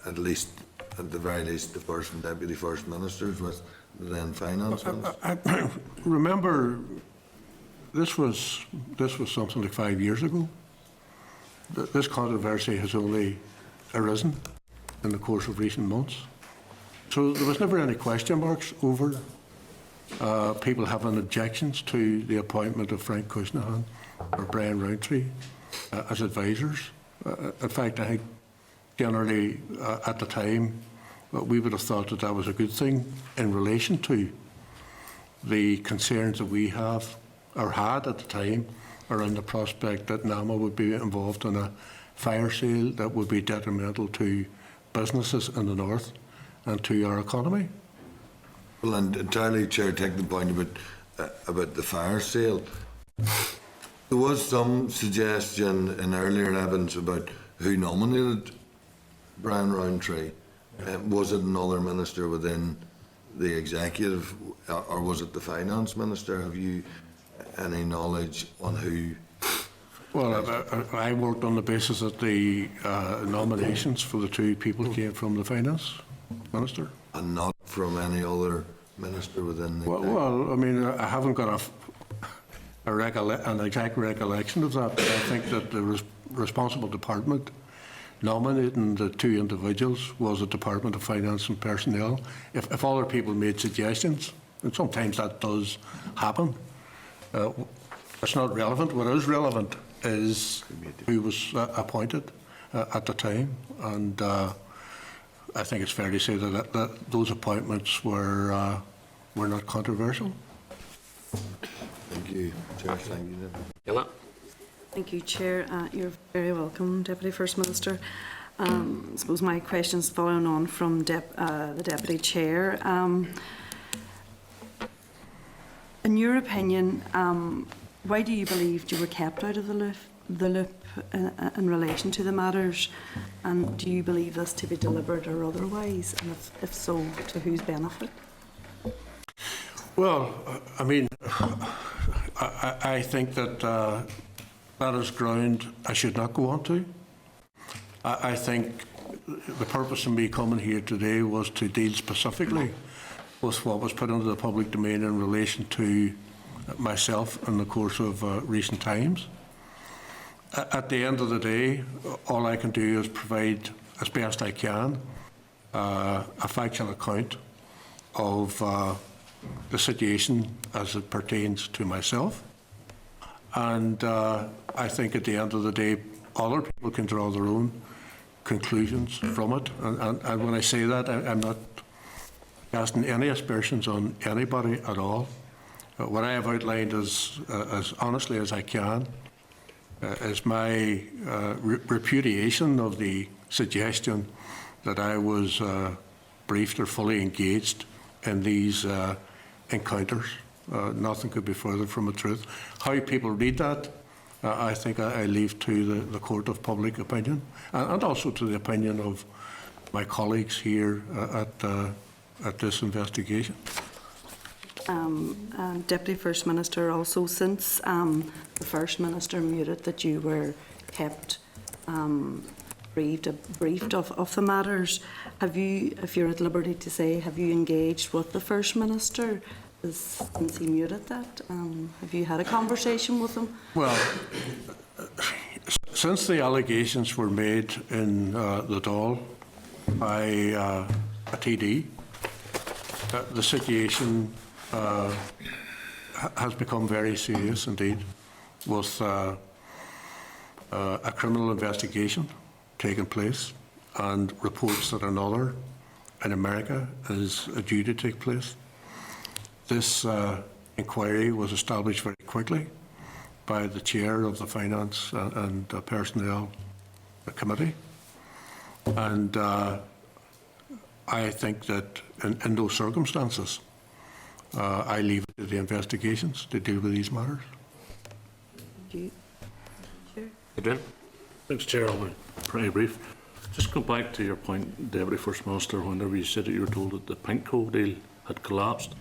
at the very least the First and Deputy First Ministers with the then Finance Minister? I remember this was something like 5 years ago. This controversy has only arisen in the course of recent months. So there was never any question marks over people having objections to the appointment of Frank Cushnahan or Brian Rowntree as advisors. In fact, I think generally at the time we would have thought that was a good thing in relation to the concerns that we have or had at the time around the prospect that NAMA would be involved in a fire sale that would be detrimental to businesses in the north and to our economy. Well, and entirely, Chair, take the point about the fire sale. There was some suggestion in earlier evidence about who nominated Brian Rowntree. Was it another minister within the executive, or was it the Finance Minister? Have you any knowledge on who? Well, I worked on the basis that the nominations for the two people came from the Finance Minister. And not from any other minister within the... Well, I mean, I haven't got an exact recollection of that. But I think that the responsible department nominating the two individuals was the Department of Finance and Personnel. If other people made suggestions, and sometimes that does happen, it's not relevant. What is relevant is who was appointed at the time, and I think it's fair to say that those appointments were not controversial. Thank you, Chair. Thank you. Ella? Thank you, Chair. You're very welcome, Deputy First Minister. I suppose my questions following on from the Deputy Chair. In your opinion, why do you believe you were kept out of the loop in relation to the matters? And do you believe this to be deliberate or otherwise? And if so, to whose benefit? Well, I mean, I think that that is ground I should not go on to. I think the purpose of me coming here today was to deal specifically with what was put into the public domain in relation to myself in the course of recent times. At the end of the day, all I can do is provide, as best I can, a factual account of the situation as it pertains to myself. And I think at the end of the day, other people can draw their own conclusions from it. And when I say that, I'm not casting any aspersions on anybody at all. What I have outlined as honestly as I can is my repudiation of the suggestion that I was briefed or fully engaged in these encounters. Nothing could be further from the truth. How people read that, I think I leave to the court of public opinion, and also to the opinion of my colleagues here at this investigation. Deputy First Minister, also since the First Minister muted that you were kept briefed of the matters, have you, if you're at liberty to say, have you engaged with the First Minister since he muted that? Have you had a conversation with him? Well, since the allegations were made in the Dáil by a TD, the situation has become very serious indeed, with a criminal investigation taking place and reports that another in America is due to take place. This inquiry was established very quickly by the chair of the Finance and Personnel Committee, and I think that in those circumstances, I leave it to the investigations to deal with these matters. Thank you. Chair. Adrian? Thanks, Chair. I'll be pretty brief. Just go back to your point, Deputy First Minister, whenever you said that you were told that the Pinkco deal had collapsed.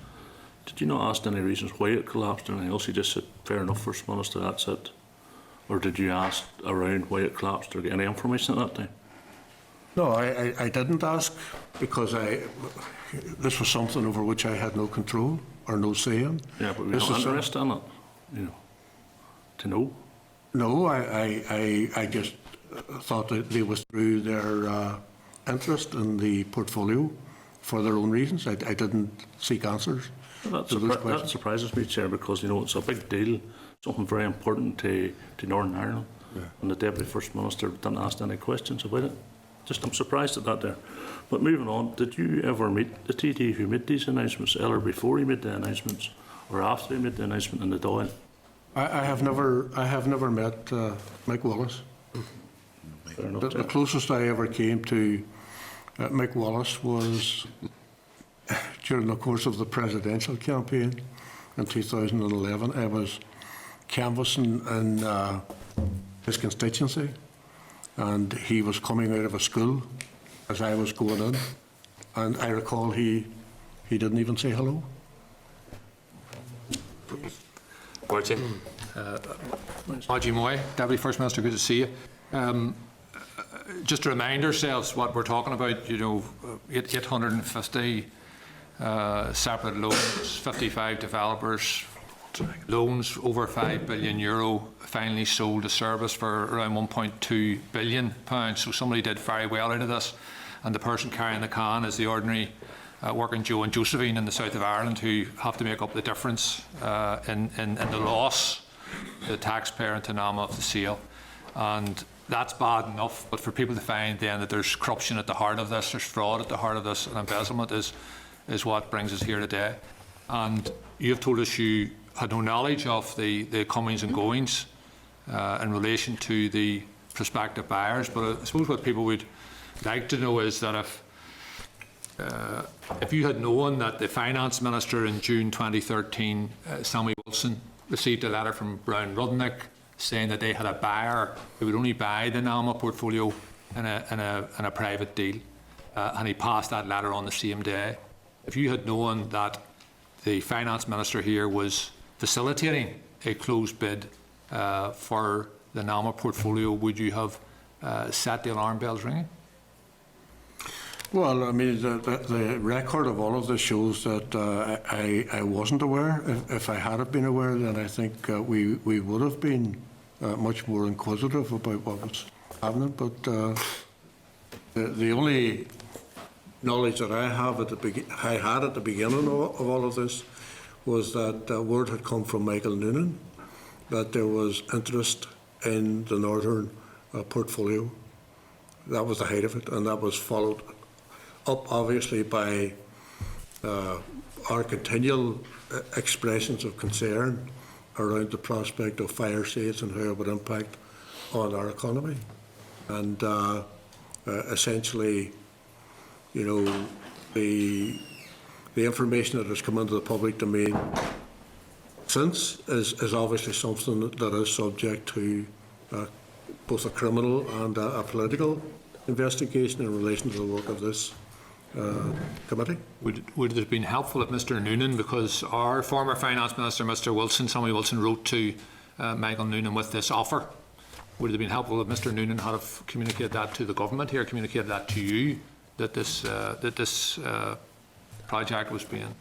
Did you not ask any reasons why it collapsed or anything else? You just said, fair enough, First Minister, that's it. Or did you ask around why it collapsed or get any information at that time? No, I didn't ask, because this was something over which I had no control or no say in. Yeah, but we're not interested in it, you know, to know. No, I just thought that they withdrew their interest in the portfolio for their own reasons. I didn't seek answers. That surprises me, Chair, because, you know, it's a big deal, something very important to Northern Ireland, yeah. And the Deputy First Minister didn't ask any questions about it. I'm surprised at that there. But moving on, did you ever meet the TD who made these announcements, either before he made the announcements or after he made the announcement in the Dáil? I have never met Mick Wallace. The closest I ever came to Mick Wallace was during the course of the presidential campaign in 2011. I was canvassing in his constituency, and he was coming out of a school as I was going in, and I recall he didn't even say hello. Martin? Haji Moy, Deputy First Minister, good to see you. Just to remind ourselves what we're talking about, you know, 850 separate loans, 55 developers, loans over €5 billion, finally sold a service for around £1.2 billion. So somebody did very well out of this, and the person carrying the can is the ordinary working Joe and Josephine in the south of Ireland, who have to make up the difference in the loss to the taxpayer and to NAMA of the sale. And that's bad enough, but for people to find then that there's corruption at the heart of this, there's fraud at the heart of this, and embezzlement is what brings us here today. And you've told us you had no knowledge of the comings and goings in relation to the prospective buyers, but I suppose what people would like to know is that if you had known that the Finance Minister in June 2013, Sammy Wilson, received a letter from Brown Rudnick saying that they had a buyer who would only buy the NAMA portfolio in a private deal, and he passed that letter on the same day. If you had known that the Finance Minister here was facilitating a closed bid for the NAMA portfolio, would you have set the alarm bells ringing? Well, I mean, the record of all of this shows that I wasn't aware. If I had have been aware, then I think we would have been much more inquisitive about what was happening. But the only knowledge that I had at the beginning of all of this was that word had come from Michael Noonan that there was interest in the Northern portfolio. That was the height of it, and that was followed up obviously by our continual expressions of concern around the prospect of fire sales and how it would impact on our economy. And essentially, you know, the information that has come into the public domain since is obviously something that is subject to both a criminal and a political investigation in relation to the work of this committee. Would it have been helpful if Mr Noonan, because our former Finance Minister, Mr Wilson, Sammy Wilson, wrote to Michael Noonan with this offer, would it have been helpful if Mr Noonan had have communicated that to the government here, communicated that to you, that this project was being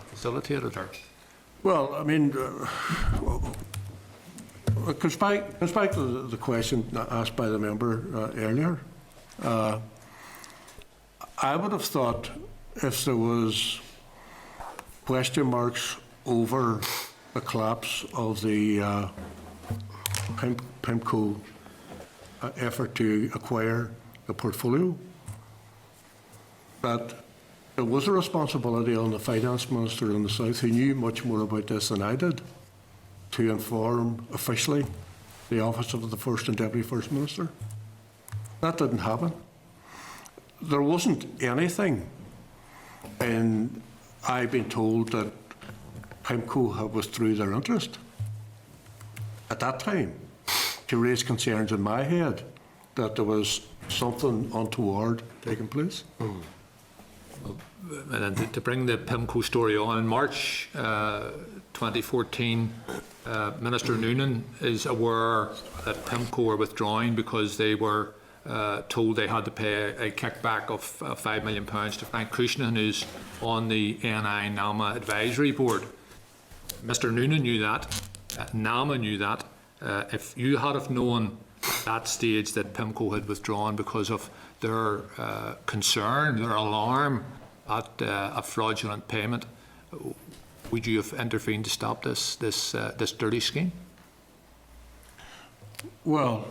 facilitated? Or? Well, I mean, it goes back to the question asked by the member earlier. I would have thought if there was question marks over the collapse of the PIMCO effort to acquire the portfolio, that there was a responsibility on the Finance Minister in the South, who knew much more about this than I did, to inform officially the office of the First and Deputy First Minister. That didn't happen. There wasn't anything, and I've been told that PIMCO had withdrew their interest at that time to raise concerns in my head that there was something untoward taking place. And to bring the PIMCO story on, in March 2014, Minister Noonan is aware that PIMCO were withdrawing because they were told they had to pay a kickback of £5 million to Frank Cushnan, who's on the NI NAMA advisory board. Mr Noonan knew that, NAMA knew that. If you had have known at that stage that PIMCO had withdrawn because of their concern, their alarm at a fraudulent payment, would you have intervened to stop this dirty scheme? Well,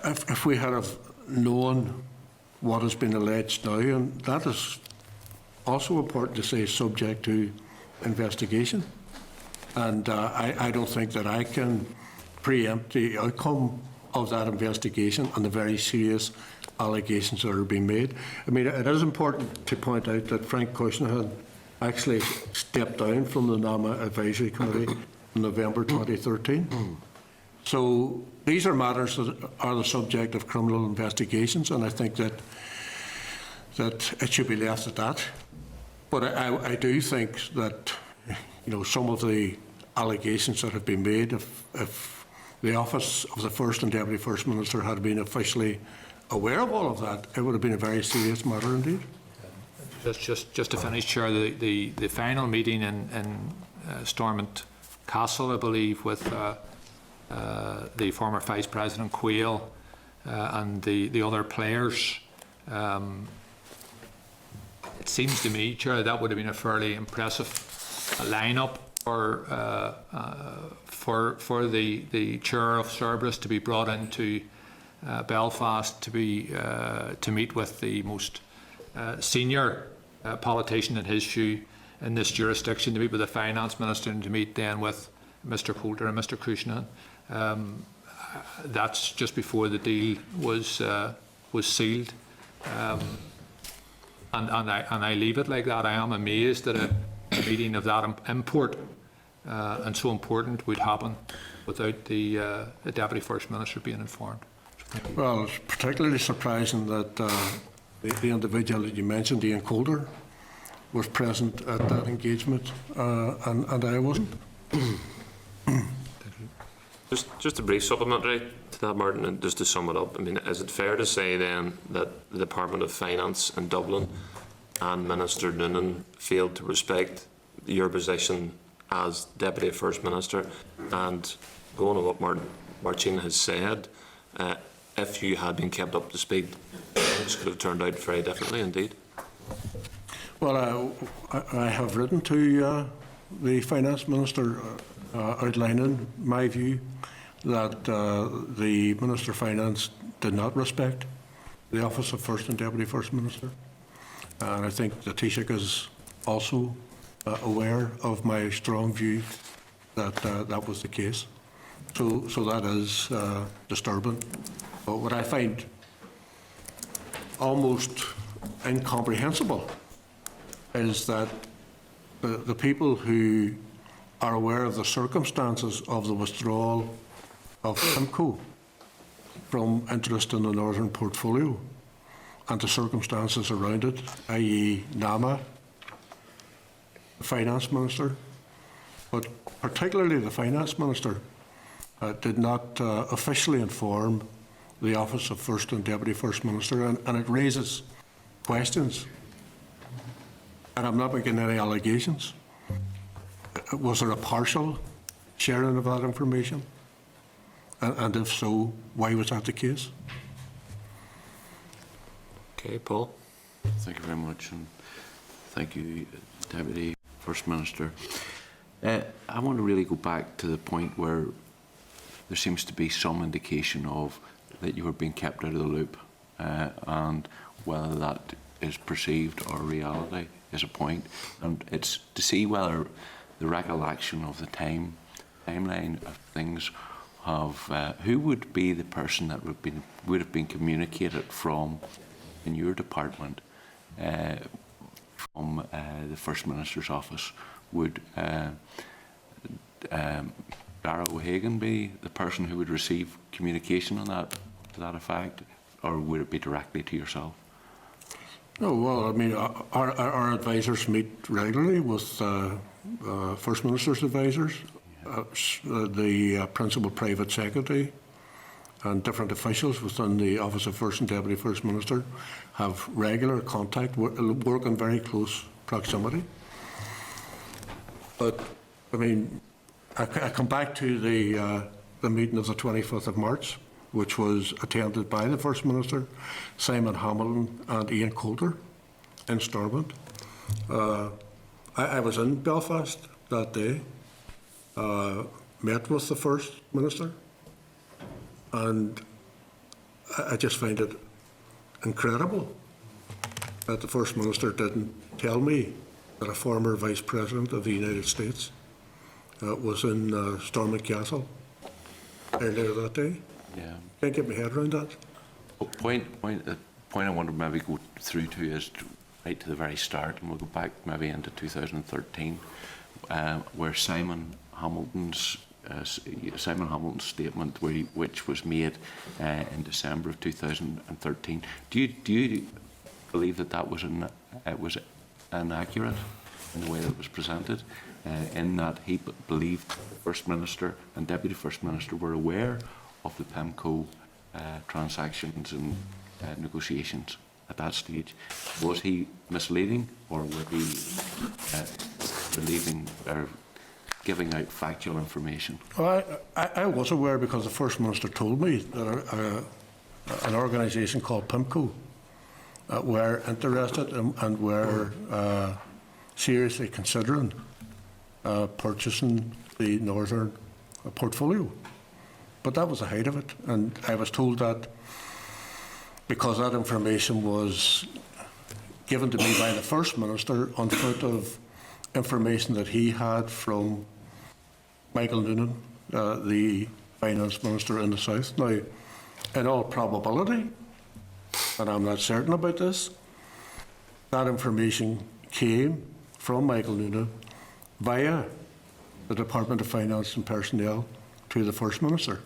if we had have known what has been alleged now, and that is also important to say, subject to investigation, and I don't think that I can preempt the outcome of that investigation and the very serious allegations that are being made. I mean, it is important to point out that Frank Cushnan actually stepped down from the NAMA Advisory Committee in November 2013. So these are matters that are the subject of criminal investigations, and I think that it should be left at that. But I do think that, you know, some of the allegations that have been made, if the office of the First and Deputy First Minister had been officially aware of all of that, it would have been a very serious matter indeed. Just to finish, Chair, the final meeting in Stormont Castle, I believe, with the former Vice President Quayle and the other players. It seems to me, Chair, that would have been a fairly impressive lineup for the Chair of Cerberus to be brought into Belfast to meet with the most senior politician in his shoe in this jurisdiction, to meet with the Finance Minister and to meet then with Mr. Coulter and Mr. Cushnan. That's just before the deal was sealed. And I leave it like that. I am amazed that a meeting of that import and so important would happen without the Deputy First Minister being informed. Well, it's particularly surprising that the individual that you mentioned, Ian Coulter, was present at that engagement, and I wasn't. Just a brief supplementary to that, Martin, and just to sum it up. I mean, is it fair to say then that the Department of Finance in Dublin and Minister Noonan failed to respect your position as Deputy First Minister? And going on what Martin has said, if you had been kept up to speed, things could have turned out very differently indeed. Well, I have written to the Finance Minister outlining my view that the Minister of Finance did not respect the office of First and Deputy First Minister. And I think the Taoiseach is also aware of my strong view that that was the case. So that is disturbing. But what I find almost incomprehensible is that the people who are aware of the circumstances of the withdrawal of PIMCO from interest in the Northern Portfolio and the circumstances around it, i.e. NAMA, the Finance Minister, but particularly the Finance Minister, did not officially inform the Office of First and Deputy First Minister, and it raises questions. And I'm not making any allegations. Was there a partial sharing of that information? And if so, why was that the case? Okay, Paul. Thank you very much, and thank you, Deputy First Minister. I want to really go back to the point where there seems to be some indication of that you were being kept out of the loop, and whether that is perceived or reality is a point, and it's to see whether the recollection of the timeline of things have who would be the person that would have been communicated from in your department from the First Minister's office. Would Dara O'Hagan be the person who would receive communication on that, to that effect, or would it be directly to yourself? Oh, well, I mean, our advisors meet regularly with First Minister's advisors, the Principal Private Secretary, and different officials within the Office of First and Deputy First Minister have regular contact, work in very close proximity. But, I mean, I come back to the meeting of the 25th of March, which was attended by the First Minister, Simon Hamilton and Ian Coulter in Stormont. I was in Belfast that day, met with the First Minister, and I just find it incredible that the First Minister didn't tell me that a former Vice President of the United States was in Stormont Castle earlier that day. Yeah. Can't get my head around that. Point I want to maybe go through to is right to the very start, and we'll go back maybe into 2013, where Simon Hamilton's statement, which was made in December of 2013. Do you believe that was inaccurate in the way that it was presented? In that he believed the First Minister and Deputy First Minister were aware of the PIMCO transactions and negotiations at that stage. Was he misleading, or were he believing or giving out factual information? Well, I was aware because the First Minister told me that an organisation called PIMCO were interested and were seriously considering purchasing the Northern portfolio. But that was the height of it, and I was told that because that information was given to me by the First Minister on foot of information that he had from Michael Noonan, the Finance Minister in the South. Now, in all probability, and I'm not certain about this, that information came from Michael Noonan via the Department of Finance and Personnel to the First Minister,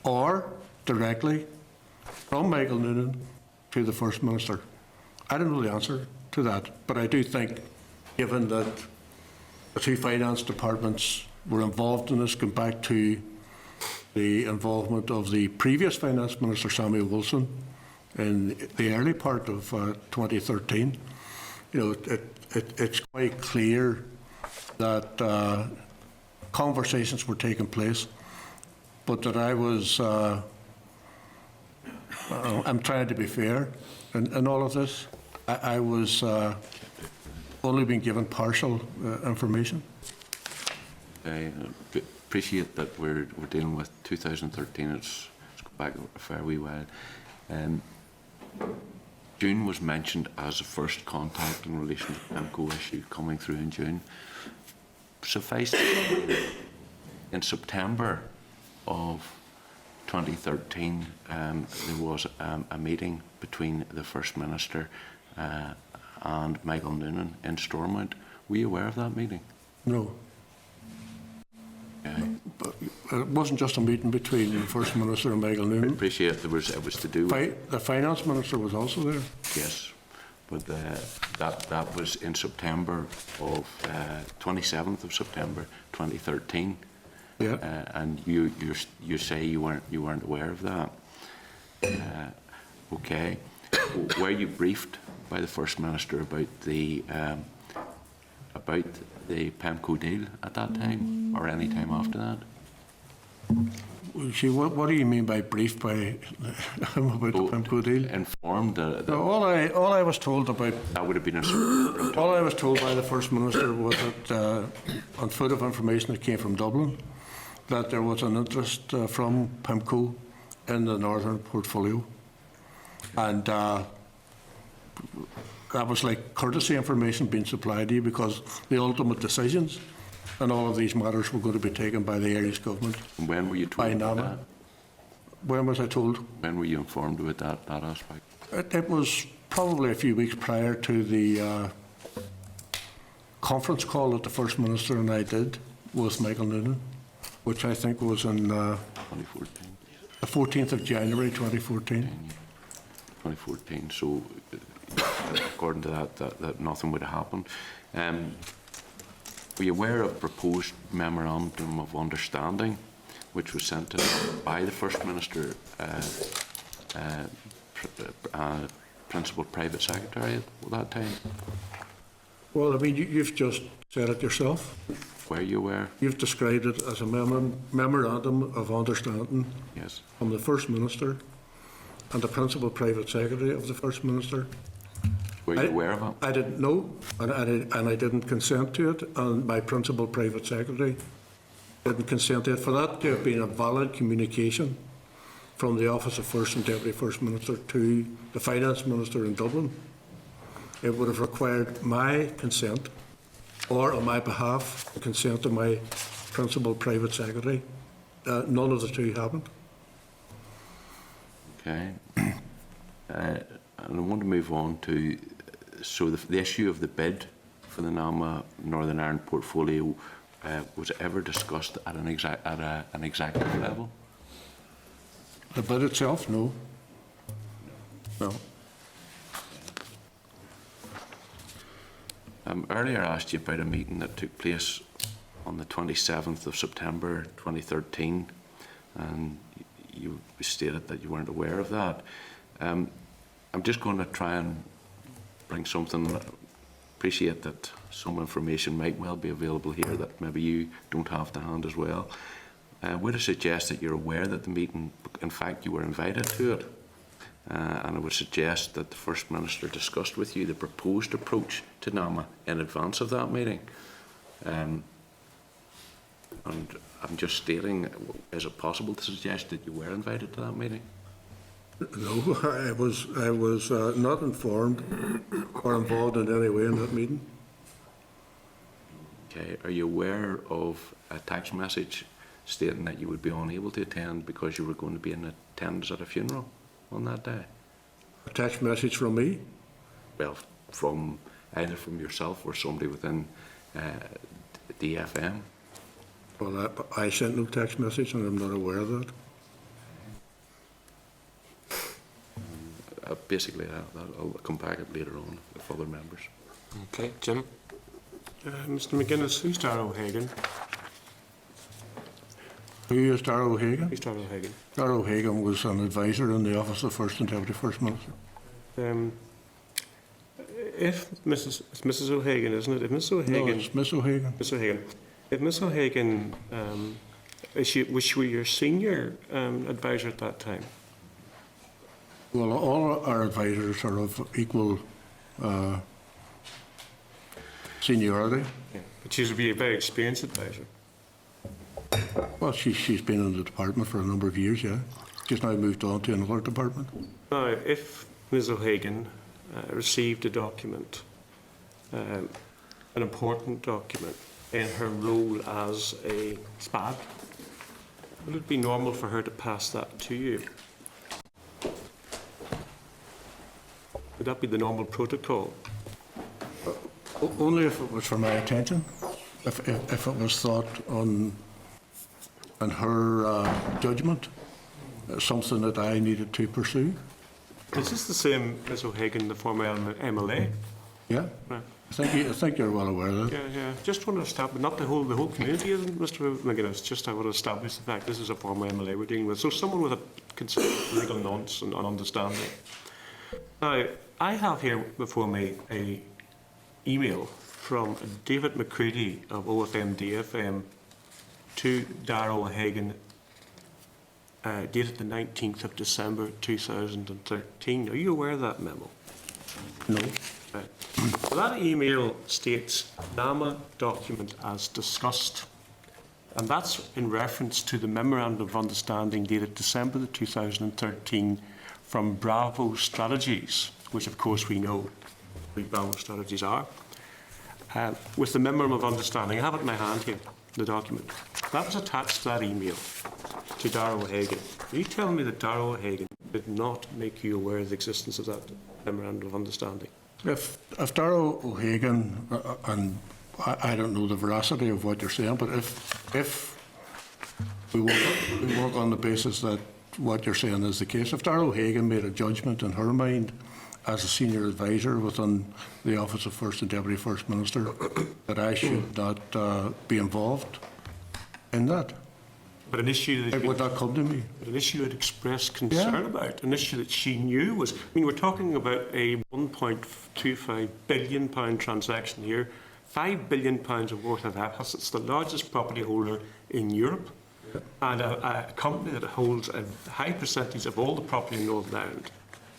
or directly from Michael Noonan to the First Minister. I don't know the answer to that, but I do think, given that the two finance departments were involved in this, going back to the involvement of the previous Finance Minister, Samuel Wilson, in the early part of 2013, it's quite clear that conversations were taking place, but that I was, I'm trying to be fair in all of this, I was only being given partial information. I appreciate that we're dealing with 2013. It's gone back a fair wee while. June was mentioned as a first contact in relation to the PIMCO issue coming through in June. Suffice to say, in September of 2013, there was a meeting between the First Minister and Michael Noonan in Stormont. Were you aware of that meeting? No. But it wasn't just a meeting between the First Minister and Michael Noonan. I appreciate it was to do with... The Finance Minister was also there. Yes, but that was in September of 27th of September 2013. Yeah. And you say you weren't aware of that. Okay. Were you briefed by the First Minister about the PIMCO deal at that time, or any time after that? See, what do you mean by briefed by him about the PIMCO deal? Informed. No, all I was told about. That would have been all I was told by the First Minister was that, on foot of information that came from Dublin, that there was an interest from PIMCO in the Northern portfolio, and that was like courtesy information being supplied to you, because the ultimate decisions and all of these matters were going to be taken by the Irish government. And when were you told by about NAMA. that? When was I told? When were you informed about that aspect? It was probably a few weeks prior to the conference call that the First Minister and I did with Michael Noonan, which I think was in 2014. The 14th of January 2014. 2014. So, according to that nothing would have happened. Were you aware of proposed memorandum of understanding, which was sent in by the First Minister, Principal Private Secretary at that time? Well, I mean, you've just said it yourself. Were you aware? You've described it as a memorandum of understanding. Yes. From the First Minister and the Principal Private Secretary of the First Minister. Were you aware of it? I didn't know, and I didn't consent to it, and my Principal Private Secretary didn't consent to it. For that to have been a valid communication from the Office of First and Deputy First Minister to the Finance Minister in Dublin, it would have required my consent, or on my behalf, the consent of my Principal Private Secretary. None of the two happened. Okay. And I want to move on to, so the issue of the bid for the NAMA Northern Ireland portfolio, was it ever discussed at an executive level? The bid itself, no. No. Earlier I asked you about a meeting that took place on the 27th of September 2013, and you stated that you weren't aware of that. I'm just going to try and bring something appreciate that some information might well be available here that maybe you don't have to hand as well. Would I suggest that you're aware that the meeting, in fact, you were invited to it, and I would suggest that the First Minister discussed with you the proposed approach to NAMA in advance of that meeting. And I'm just stating, is it possible to suggest that you were invited to that meeting? No, I was not informed or involved in any way in that meeting. Okay. Are you aware of a text message stating that you would be unable to attend because you were going to be in attendance at a funeral on that day? A text message from me? Well, from either from yourself or somebody within DFM. Well, I sent no text message and I'm not aware of that. Basically, I'll come back later on with other members. Okay, Jim? Mr McGuinness, who's Darrell Hagan? Who is Darrell Hagan? Who's Darrell Hagan? Darrell Hagan was an advisor in the Office of First and Deputy First Minister. If it's Mrs O'Hagan, isn't it? If Mrs O'Hagan... No, it's Miss O'Hagan. Miss O'Hagan. If Miss O'Hagan, was she your senior advisor at that time? Well, all our advisors are of equal seniority. Yeah. But she would be a very experienced advisor. Well, she's been in the department for a number of years, yeah. She's now moved on to another department. Now, if Ms O'Hagan received a document, an important document, in her role as a SPAD, would it be normal for her to pass that to you? Would that be the normal protocol? Only if it was for my attention. If it was thought on her judgment, something that I needed to pursue. Is this the same Ms O'Hagan, the former MLA? Yeah. Right. I think you're well aware of that. Yeah. Just want to establish, not the whole community, isn't Mr McGuinness? Just I want to establish the fact this is a former MLA we're dealing with. So someone with a considerable legal nonce and understanding. Now, I have here before me a email from David McCready of OFM DFM to Darrell Hagan, dated the 19th of December 2013. Are you aware of that memo? No. Right. Well, that email states NAMA document as discussed, and that's in reference to the Memorandum of Understanding dated December 2013 from Bravo Strategies, which of course we know what Bravo Strategies are. With the Memorandum of Understanding, I have it in my hand here, the document. That was attached to that email to Darrell O'Hagan. Are you telling me that Darrell O'Hagan did not make you aware of the existence of that Memorandum of Understanding? If Darrell O'Hagan, and I don't know the veracity of what you're saying, but if we work on the basis that what you're saying is the case, if Darrell O'Hagan made a judgment in her mind as a senior advisor within the Office of First and Deputy First Minister that I should not be involved in that, but an issue that it would not come to me. But an issue that expressed concern about, an issue that she knew was, I mean, we're talking about a £1.25 billion transaction here, £5 billion of worth of assets, the largest property holder in Europe, and a company that holds a high percentage of all the property in Northern Ireland.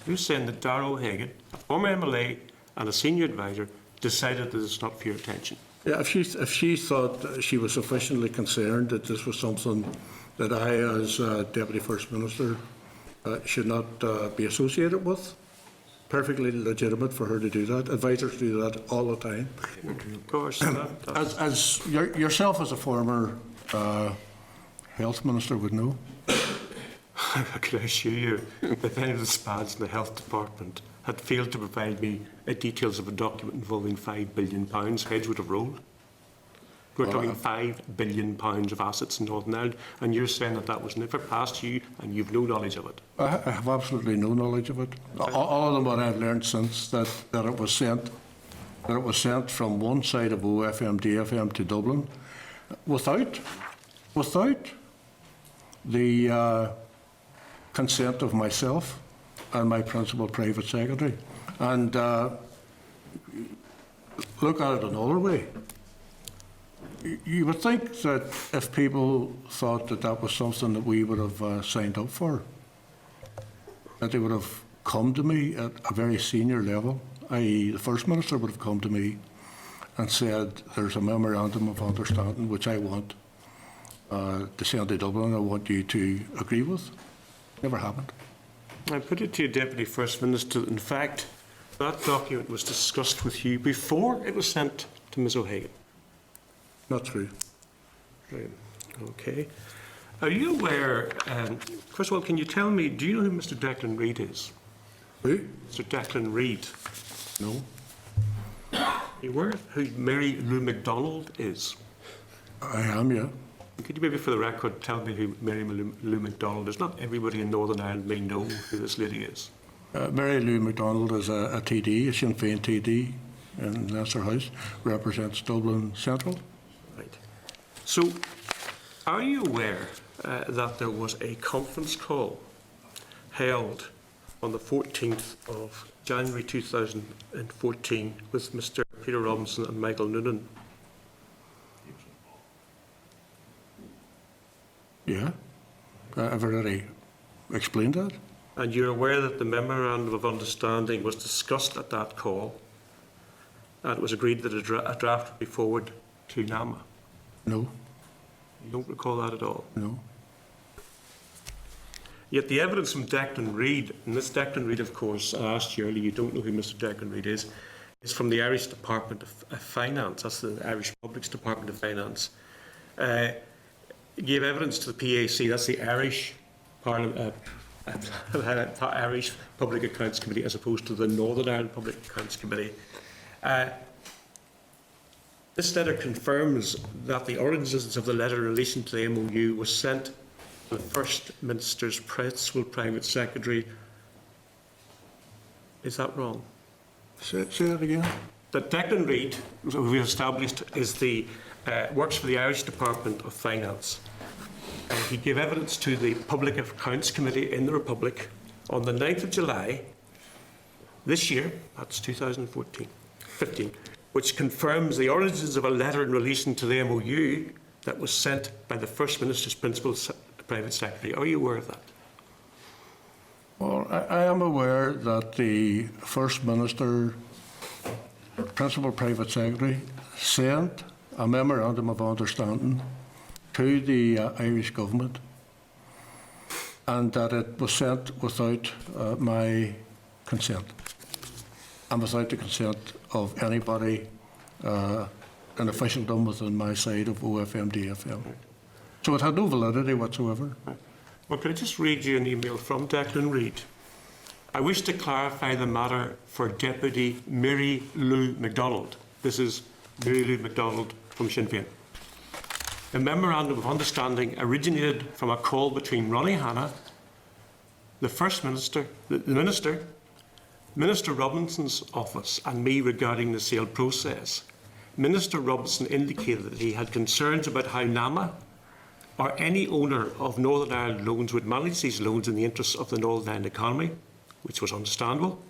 You're saying that Darrell O'Hagan, a former MLA and a senior advisor, decided that it's not for your attention? Yeah, if she thought she was sufficiently concerned that this was something that I, as Deputy First Minister, should not be associated with, perfectly legitimate for her to do that. Advisors do that all the time. Of course. As yourself as a former Health Minister would know. I can assure you that any of the SPADs in the Health Department had failed to provide me details of a document involving £5 billion, heads would have rolled. We're talking £5 billion of assets in Northern Ireland, and you're saying that that was never passed to you and you've no knowledge of it. I have absolutely no knowledge of it. All of what I've learned since that it was sent from one side of OFM DFM to Dublin without the consent of myself and my principal private secretary. And look at it another way. You would think that if people thought that that was something that we would have signed up for, that they would have come to me at a very senior level, i.e. the First Minister would have come to me and said, there's a memorandum of understanding which I want to send to Dublin, I want you to agree with. Never happened. I put it to you, Deputy First Minister, in fact, that document was discussed with you before it was sent to Ms O'Hagan. Not true. Right. Okay. Are you aware, first of all, can you tell me, do you know who Mr Declan Reid is? Who? Mr Declan Reid. No. Are you aware who Mary Lou MacDonald is? I am, yeah. Could you maybe for the record tell me who Mary Lou MacDonald is? Not everybody in Northern Ireland may know who this lady is. Mary Lou MacDonald is a TD, a Sinn Féin TD in Leinster House, represents Dublin Central. Right. So, are you aware that there was a conference call held on the 14th of January 2014 with Mr Peter Robinson and Michael Noonan? Yeah, I've already explained that. And you're aware that the Memorandum of Understanding was discussed at that call, and it was agreed that a draft would be forwarded to NAMA? No. You don't recall that at all? No. Yet the evidence from Declan Reid, and this Declan Reid, of course, I asked you earlier, you don't know who Mr Declan Reid is from the Irish Department of Finance. That's the Irish Public's Department of Finance. Gave evidence to the PAC, that's the Irish Irish Public Accounts Committee, as opposed to the Northern Ireland Public Accounts Committee. This letter confirms that the origins of the letter in relation to the MOU was sent to the First Minister's principal private secretary. Is that wrong? Say that again. That Declan Reid, who we established, is the works for the Irish Department of Finance. He gave evidence to the Public Accounts Committee in the Republic on the 9th of July this year, that's 2015, which confirms the origins of a letter in relation to the MOU that was sent by the First Minister's principal private secretary. Are you aware of that? Well, I am aware that the First Minister, Principal Private Secretary, sent a Memorandum of Understanding to the Irish Government, and that it was sent without my consent, and without the consent of anybody in officialdom within my side of OFMDFM. So it had no validity whatsoever. Well, could I just read you an email from Declan Reid? I wish to clarify the matter for Deputy Mary Lou MacDonald. This is Mary Lou MacDonald from Sinn Féin. The Memorandum of Understanding originated from a call between Ronnie Hanna, the First Minister, the Minister, Minister Robinson's office and me regarding the sale process. Minister Robinson indicated that he had concerns about how NAMA or any owner of Northern Ireland loans would manage these loans in the interests of the Northern Ireland economy, which was understandable.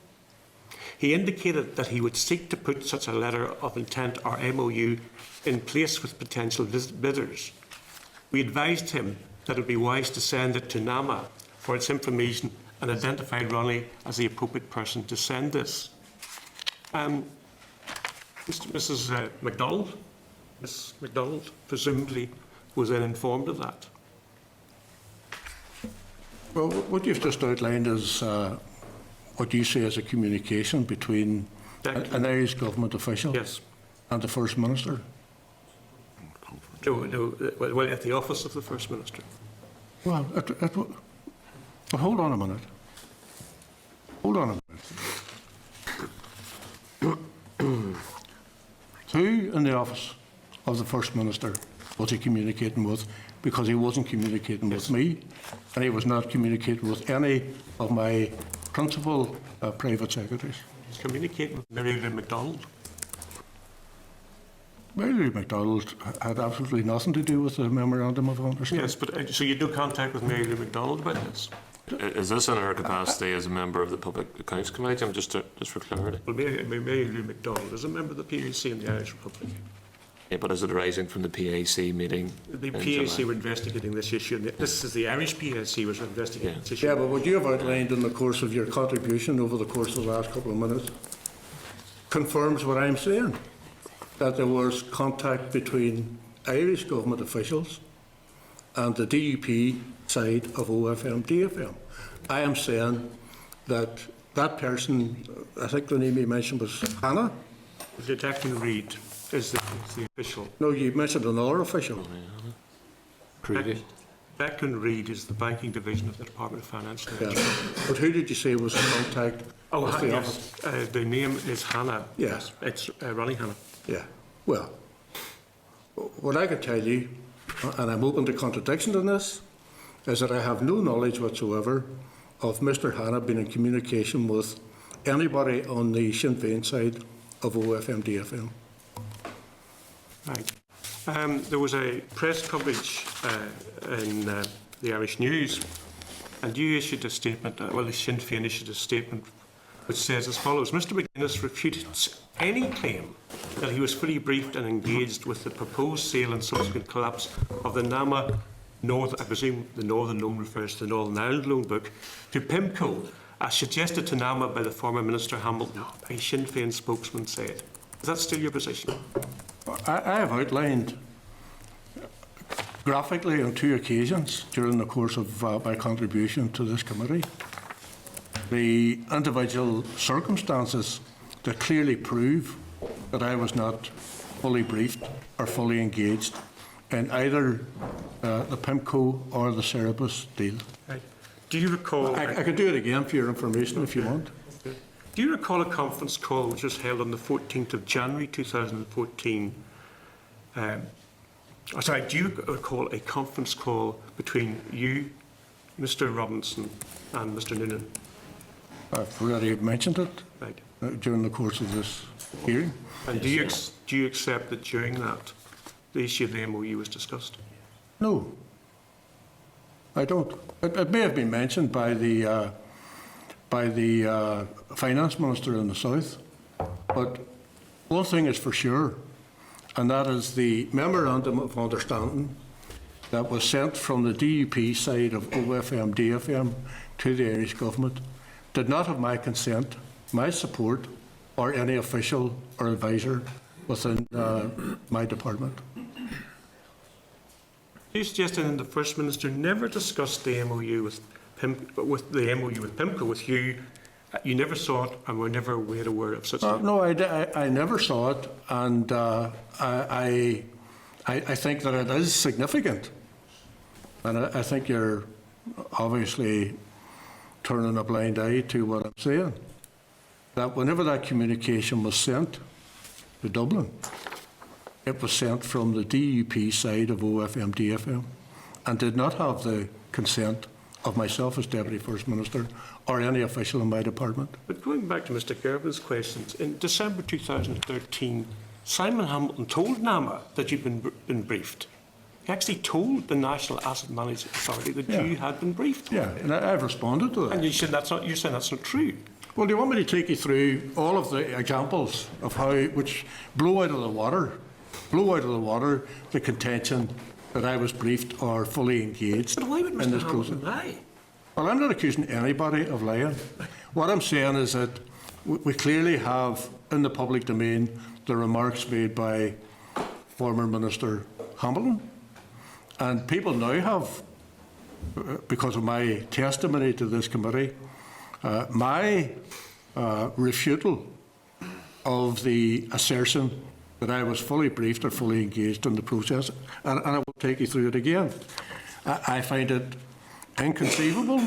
He indicated that he would seek to put such a letter of intent or MOU in place with potential bidders. We advised him that it would be wise to send it to NAMA for its information and identified Ronnie as the appropriate person to send this. Mrs. MacDonald, Miss MacDonald, presumably was then informed of that. Well, what you've just outlined is what you say is a communication between an Irish government official and the First Minister. No, well, at the office of the First Minister. Well, but hold on a minute. Hold on a minute. Who in the office of the First Minister was he communicating with? Because he wasn't communicating with me, and he was not communicating with any of my principal private secretaries. He's communicating with Mary Lou MacDonald. Mary Lou MacDonald had absolutely nothing to do with the Memorandum of Understanding. Yes, but so you had no contact with Mary Lou MacDonald about this? Is this in our capacity as a member of the Public Accounts Committee? Just for clarity. Well, Mary Lou MacDonald is a member of the PAC in the Irish Republic. Yeah, but is it arising from the PAC meeting? The in PAC July? were investigating this issue, and this is the Irish PAC was investigating this issue. Yeah, but what you have outlined in the course of your contribution over the course of the last couple of minutes confirms what I'm saying, that there was contact between Irish government officials and the DUP side of OFM DFM. I am saying that that person, I think the name you mentioned was Hannah. Detective Reid is the official. No, you mentioned another official. Declan Reid is the banking division of the Department of Finance. Yeah. But who did you say was in contact? Oh, with the yes. office? The name is Hannah. Yes. It's Ronnie Hannah. Yeah. Well, what I can tell you, and I'm open to contradiction in this, is that I have no knowledge whatsoever of Mr. Hannah being in communication with anybody on the Sinn Féin side of OFM DFM. Right. There was a press coverage in the Irish News, and you issued a statement, well, the Sinn Féin issued a statement which says as follows: Mr. McGuinness refutes any claim that he was fully briefed and engaged with the proposed sale and subsequent collapse of the NAMA I presume the Northern Loan refers to the Northern Ireland Loan Book, to PIMCO, as suggested to NAMA by the former Minister Hamilton, a Sinn Féin spokesman said. Is that still your position? I have outlined graphically on 2 occasions during the course of my contribution to this committee the individual circumstances that clearly prove that I was not fully briefed or fully engaged in either the PIMCO or the Cerebus deal. Right. Do you recall... I could do it again for your information if you want. Do you recall a conference call which was held on the 14th of January 2014? Do you recall a conference call between you, Mr. Robinson, and Mr. Noonan? I've already mentioned it Right. During the course of this hearing. And do you accept that during that, the issue of the MOU was discussed? No, I don't. It may have been mentioned by the finance minister in the south, but one thing is for sure, and that is the memorandum of understanding that was sent from the DUP side of OFM DFM to the Irish government did not have my consent, my support, or any official or advisor within my department. You suggested that the First Minister never discussed the MOU with PIMCO with you. You never saw it and were never aware of such a... No, I never saw it, and I think that it is significant. And I think you're obviously turning a blind eye to what I'm saying. That whenever that communication was sent to Dublin, it was sent from the DUP side of OFM DFM and did not have the consent of myself as Deputy First Minister or any official in my department. But going back to Mr. Gervin's questions, in December 2013, Simon Hamilton told NAMA that you'd been briefed. He actually told the National Asset Management Authority that you had been briefed. Yeah, and I've responded to that. And you're saying that's not true. Well, do you want me to take you through all of the examples of which blow out of the water the contention that I was briefed or fully engaged But why would in this Mr. process? Hamilton lie? Well, I'm not accusing anybody of lying. What I'm saying is that we clearly have in the public domain the remarks made by former Minister Hamilton, and people now have, because of my testimony to this committee, my refutal of the assertion that I was fully briefed or fully engaged in the process, and I will take you through it again. I find it inconceivable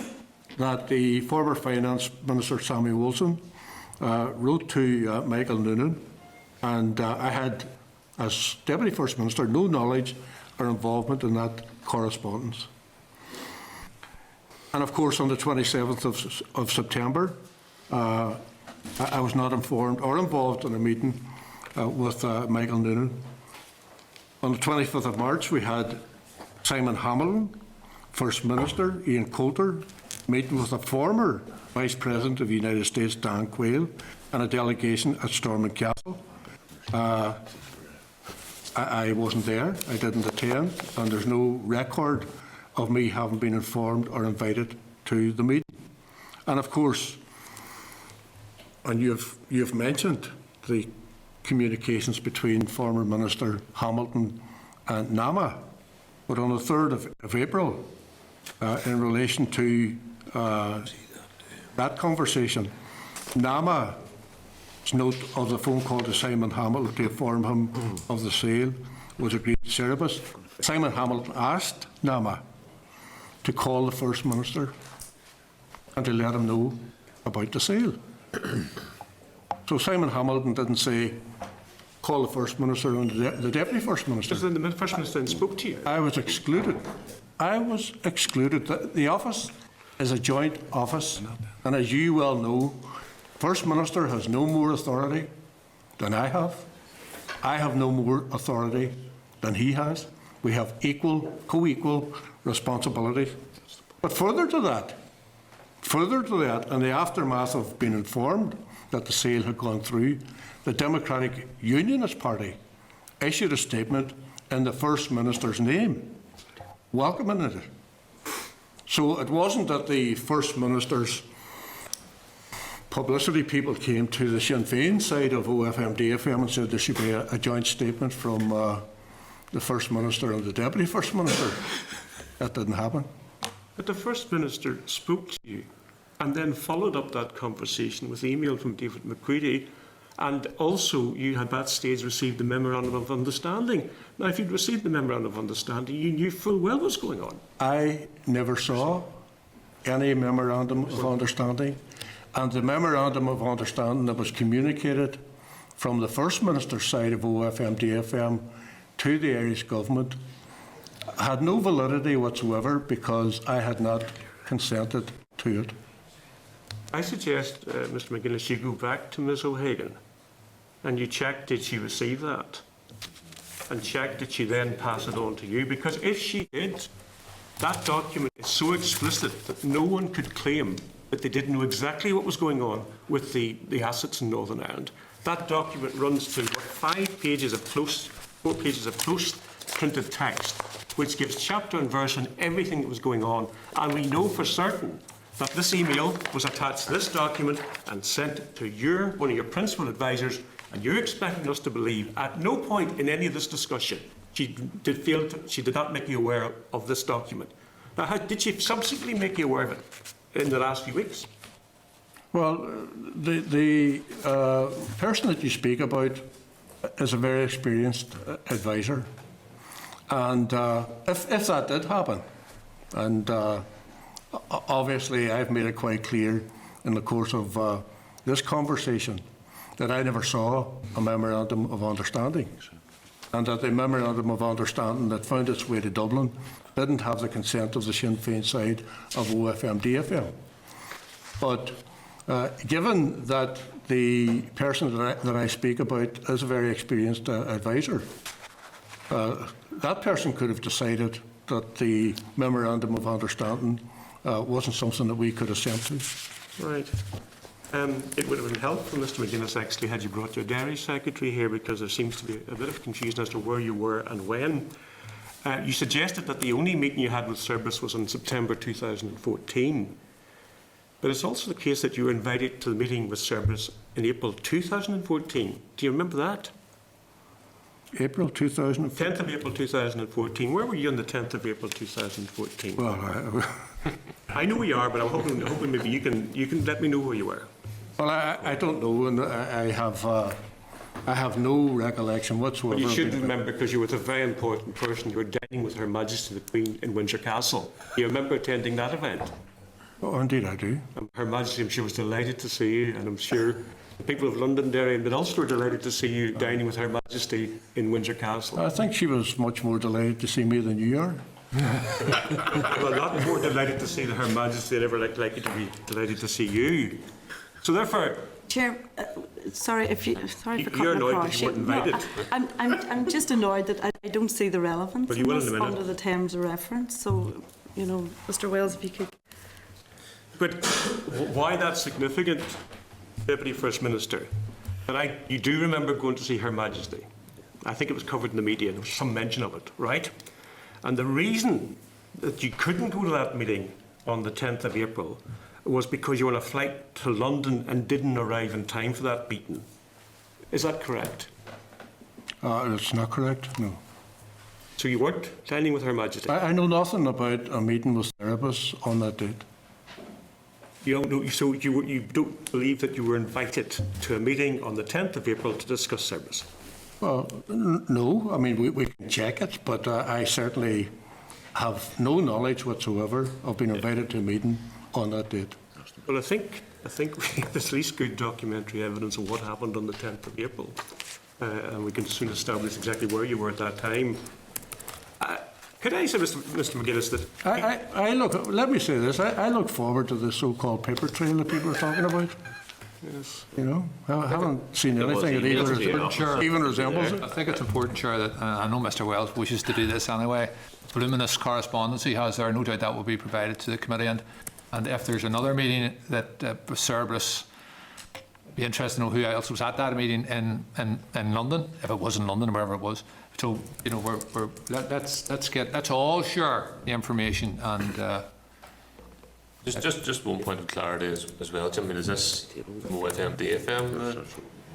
that the former Finance Minister Sammy Wilson wrote to Michael Noonan, and I had, as Deputy First Minister, no knowledge or involvement in that correspondence. And of course, on the 27th of September, I was not informed or involved in a meeting with Michael Noonan. On the 25th of March, we had Simon Hamilton, First Minister, Ian Coulter, meeting with a former Vice President of the United States, Dan Quayle, and a delegation at Stormont Castle. I wasn't there, I didn't attend, and there's no record of me having been informed or invited to the meeting. And of course, and you've mentioned the communications between former Minister Hamilton and NAMA, but on the 3rd of April, in relation to that conversation, NAMA's note of the phone call to Simon Hamilton to inform him of the sale was agreed to service. Simon Hamilton asked NAMA to call the First Minister and to let him know about the sale. So Simon Hamilton didn't say, call the First Minister and the Deputy First Minister. Because the First Minister spoke to you. I was excluded. The office is a joint office, and as you well know, First Minister has no more authority than I have. I have no more authority than he has. We have co-equal responsibility. But further to that, in the aftermath of being informed that the sale had gone through, the Democratic Unionist Party issued a statement in the First Minister's name, welcoming it. So it wasn't that the First Minister's publicity people came to the Sinn Féin side of OFMDFM and said there should be a joint statement from the First Minister and the Deputy First Minister. That didn't happen. But the First Minister spoke to you and then followed up that conversation with email from David McCready, and also you had at that stage received the Memorandum of Understanding. Now, if you'd received the Memorandum of Understanding, you knew full well what was going on. I never saw any Memorandum of Understanding, and the Memorandum of Understanding that was communicated from the First Minister's side of OFMDFM to the Irish Government had no validity whatsoever because I had not consented to it. I suggest, Mr McGuinness, you go back to Ms O'Hagan and you check did she receive that, and check did she then pass it on to you, because if she did, that document is so explicit that no one could claim that they didn't know exactly what was going on with the assets in Northern Ireland. That document runs to 4 pages of close printed text, which gives chapter and verse on everything that was going on, and we know for certain that this email was attached to this document and sent to one of your principal advisors, and you're expecting us to believe at no point in any of this discussion she did not make you aware of this document. Now, how did she subsequently make you aware of it in the last few weeks? Well, the person that you speak about is a very experienced advisor, and if that did happen, and obviously I've made it quite clear in the course of this conversation that I never saw a Memorandum of Understanding, and that the Memorandum of Understanding that found its way to Dublin didn't have the consent of the Sinn Féin side of OFMDFM. But given that the person that I speak about is a very experienced advisor, that person could have decided that the Memorandum of Understanding wasn't something that we could assent to. Right. It would have been helpful, Mr McGuinness, actually, had you brought your Dairy Secretary here, because there seems to be a bit of confusion as to where you were and when. You suggested that the only meeting you had with Cerberus was in September 2014. But it's also the case that you were invited to the meeting with Cerberus in April 2014. Do you remember that? April 2014? 10th of April 2014. Where were you on the 10th of April 2014? Well, I know where you are, but I'm hoping maybe you can let me know where you were. Well, I don't know, and I have no recollection whatsoever. Well, you should remember, because you were a very important person. You were dining with Her Majesty the Queen in Windsor Castle. Do you remember attending that event? Oh, indeed I do. Her Majesty, I'm sure, was delighted to see you, and I'm sure the people of Londonderry and Ulster were delighted to see you dining with Her Majesty in Windsor Castle. I think she was much more delighted to see me than you are. Well, not more delighted to see Her Majesty than ever likely to be delighted to see you. So therefore, Chair, sorry for cutting you're annoyed across. that you weren't invited. No, I'm just annoyed that I don't see the relevance Well, you will in in a this minute. under the terms of reference. So, Mr. Wells, if you could. But why that's significant, Deputy First Minister? And you do remember going to see Her Majesty. I think it was covered in the media. There was some mention of it, right? And the reason that you couldn't go to that meeting on the 10th of April was because you were on a flight to London and didn't arrive in time for that meeting. Is that correct? It's not correct, no. So you weren't dining with Her Majesty? I know nothing about a meeting with therapists on that date. You don't know, so you don't believe that you were invited to a meeting on the 10th of April to discuss service? Well, no. I mean, we can check it, but I certainly have no knowledge whatsoever of being invited to a meeting on that date. Well, I think we have at least good documentary evidence of what happened on the 10th of April, and we can soon establish exactly where you were at that time. Could I say, Mr. McGuinness, that I look. Let me say this. I look forward to the so-called paper trail that people are talking about. Yes. You know, I haven't seen anything that even resembles it. I think it's important, Chair, that I know Mr. Wells wishes to do this anyway. Voluminous correspondence he has there, no doubt that will be provided to the committee. And if there's another meeting that Cerberus, be interested to know who else was at that meeting in London, if it was in London or wherever it was. So, you know, let's all share the information and. Just one point of clarity as well, Jim. I mean, is this with MDFM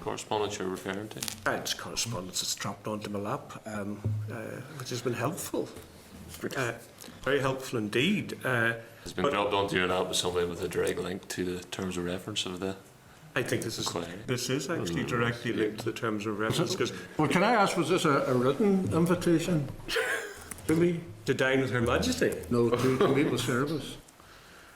correspondence you're referring to? it's correspondence that's dropped onto my lap, which has been helpful. Very helpful indeed. It's been dropped onto your lap with somebody with a direct link to the terms of reference of the. I think this is actually directly linked to the terms of reference. Well, can I ask, was this a written invitation to me? To dine with Her Majesty? No, to meet with Cerberus.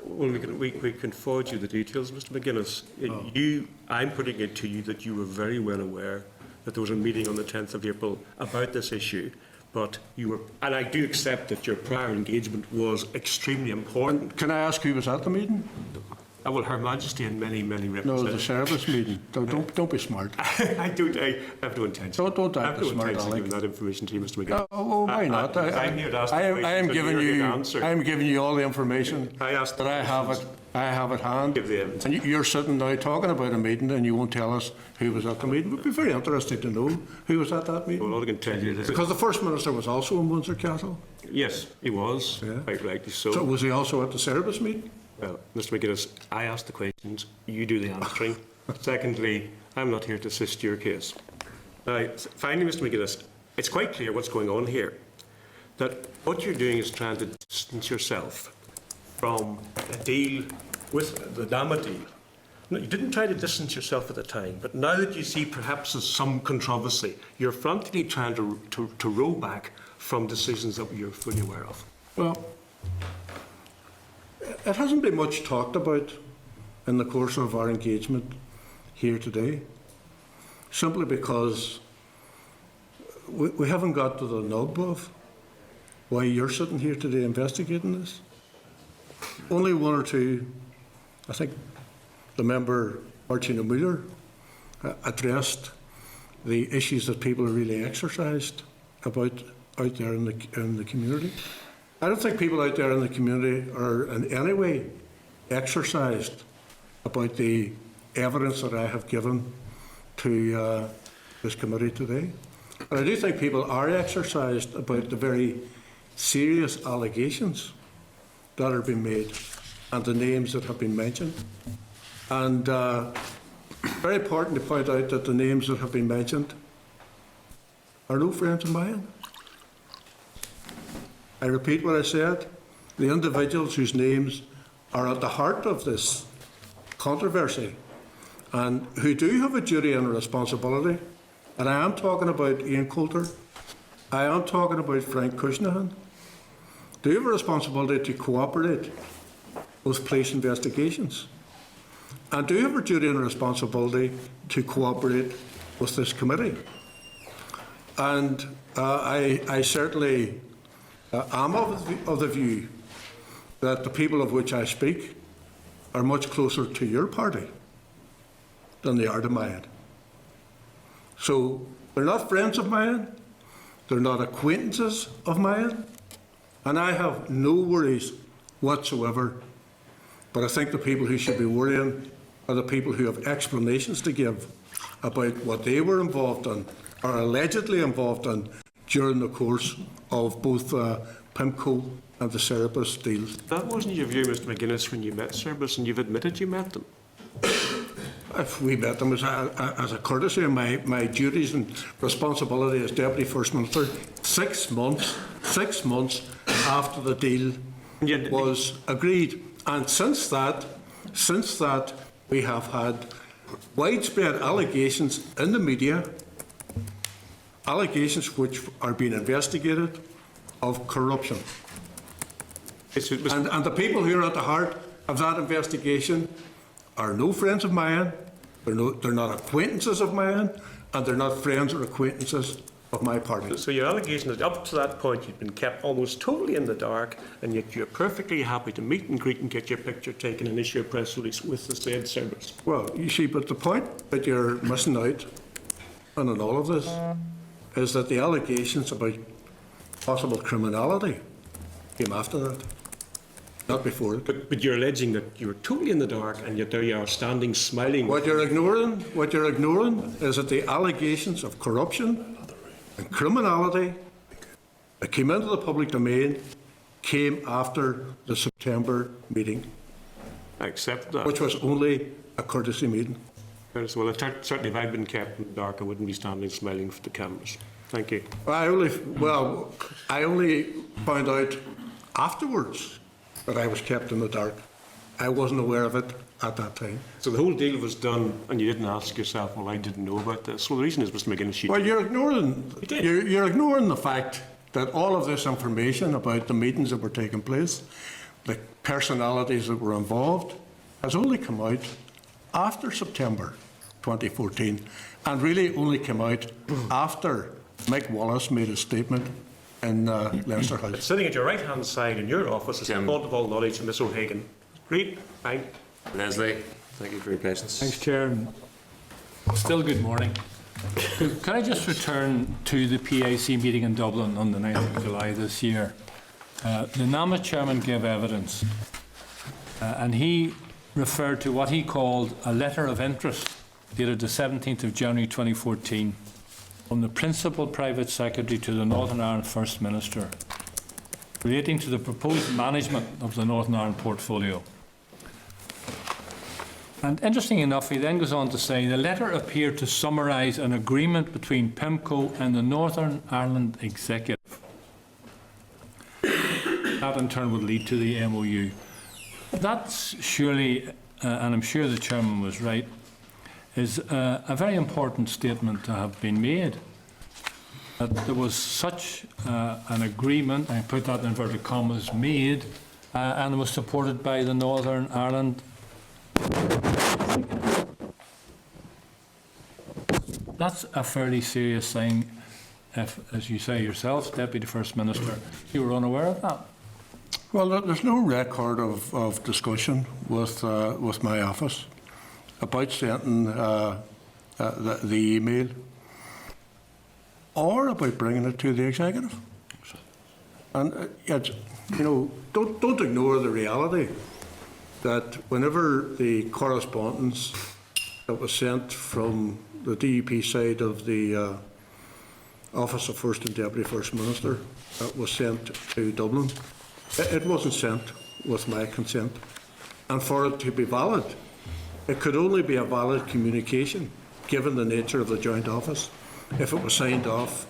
Well, we can forward you the details, Mr. McGuinness. I'm putting it to you that you were very well aware that there was a meeting on the 10th of April about this issue, but you were, and I do accept that your prior engagement was extremely important. Can I ask who was at the meeting? Well, Her Majesty and many representatives. No, the Cerberus meeting. Don't be smart. I have no intention. Don't I have no smart, intention of Alec. giving that information to you, Mr. McGuinness. Why not? I'm here to ask I am giving you all the information I asked the that I have at hand. Give the evidence. And you're sitting now talking about a meeting and you won't tell us who was at the meeting. We'd be very interested to know who was at that meeting. Well, all I can tell you is Because the First Minister was also in Windsor Castle. yes, he was, Yeah. quite rightly so. So was he also at the Cerberus meeting? Well, Mr. McGuinness, I ask the questions, you do the answering. Secondly, I'm not here to assist your case. Now, finally, Mr. McGuinness, it's quite clear what's going on here. That what you're doing is trying to distance yourself from a deal with the NAMA deal. No, you didn't try to distance yourself at the time, but now that you see perhaps there's some controversy, you're frantically trying to roll back from decisions that you're fully aware of. Well, it hasn't been much talked about in the course of our engagement here today, simply because we haven't got to the nub of why you're sitting here today investigating this. Only one or two, I think the member Martina Muller addressed the issues that people are really exercised about out there in the community. I don't think people out there in the community are in any way exercised about the evidence that I have given to this committee today. But I do think people are exercised about the very serious allegations that are being made and the names that have been mentioned. And very important to point out that the names that have been mentioned are no friends of mine. I repeat what I said. The individuals whose names are at the heart of this controversy and who do have a duty and a responsibility, and I am talking about Ian Coulter, I am talking about Frank Cushnahan, do have a responsibility to cooperate with police investigations and do have a duty and a responsibility to cooperate with this committee. And I certainly I'm of the view that the people of which I speak are much closer to your party than they are to mine. So they're not friends of mine, they're not acquaintances of mine, and I have no worries whatsoever But I think the people who should be worrying are the people who have explanations to give about what they were involved in, or allegedly involved in, during the course of both PIMCO and the Cerebus deals. That wasn't your view, Mr McGuinness, when you met Cerebus, and you've admitted you met them. If we met them as a courtesy of my duties and responsibility as Deputy First Minister, 6 months after the deal was agreed. And since that, we have had widespread allegations in the media, allegations which are being investigated, of corruption. And the people who are at the heart of that investigation are no friends of mine, they're not acquaintances of mine, and they're not friends or acquaintances of my party. So your allegation is up to that point you've been kept almost totally in the dark, and yet you're perfectly happy to meet and greet and get your picture taken and issue a press release with the said Cerebus. Well, you see, but the point that you're missing out on in all of this is that the allegations about possible criminality came after that, not before it. But you're alleging that you were totally in the dark, and yet there you are standing smiling. What you're ignoring is that the allegations of corruption and criminality that came into the public domain came after the September meeting. I accept that. Which was only a courtesy meeting. Well, certainly if I'd been kept in the dark, I wouldn't be standing smiling for the cameras. Thank you. I only found out afterwards that I was kept in the dark. I wasn't aware of it at that time. So the whole deal was done, and you didn't ask yourself, well, I didn't know about this. Well, the reason is, Mr McGuinness, well, you're ignoring the fact that all of this information about the meetings that were taking place, the personalities that were involved, has only come out after September 2014, and really only came out after Mike Wallace made a statement in Leinster House. Sitting at your right-hand side in your office is a vault of all knowledge, Miss O'Hagan. Great. Thank Leslie, thank you for your patience. Thanks, Chair. Still good morning. Can I just return to the PAC meeting in Dublin on the 9th of July this year? The NAMA chairman gave evidence, and he referred to what he called a letter of interest dated the 17th of January 2014 from the Principal Private Secretary to the Northern Ireland First Minister relating to the proposed management of the Northern Ireland portfolio. And interesting enough, he then goes on to say the letter appeared to summarise an agreement between PIMCO and the Northern Ireland Executive. That in turn would lead to the MOU. That's surely, and I'm sure the chairman was right, is a very important statement to have been made. That there was such an agreement, I put that in inverted commas, made, and it was supported by the Northern Ireland. That's a fairly serious sign if, as you say yourself, Deputy First Minister, you were unaware of that. Well, there's no record of discussion with my office about sending the email or about bringing it to the executive. And don't ignore the reality that whenever the correspondence that was sent from the DUP side of the Office of First and Deputy First Minister that was sent to Dublin, it wasn't sent with my consent. And for it to be valid, it could only be a valid communication, given the nature of the joint office, if it was signed off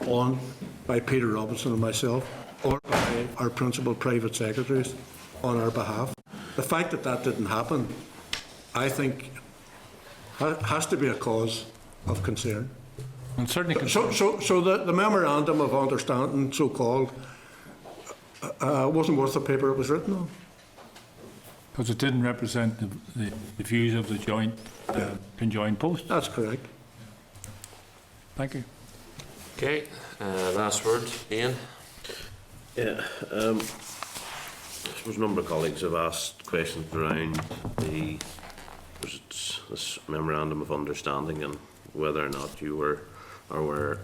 on by Peter Robinson and myself, or by our principal private secretaries on our behalf. The fact that that didn't happen, I think, has to be a cause of concern. And certainly so the memorandum of understanding, so-called, wasn't worth the paper it was written on. Because it didn't represent the views of the joint conjoined post. That's correct. Thank you. Okay, last word, Ian. Yeah, I suppose a number of colleagues have asked questions around this memorandum of understanding and whether or not you were or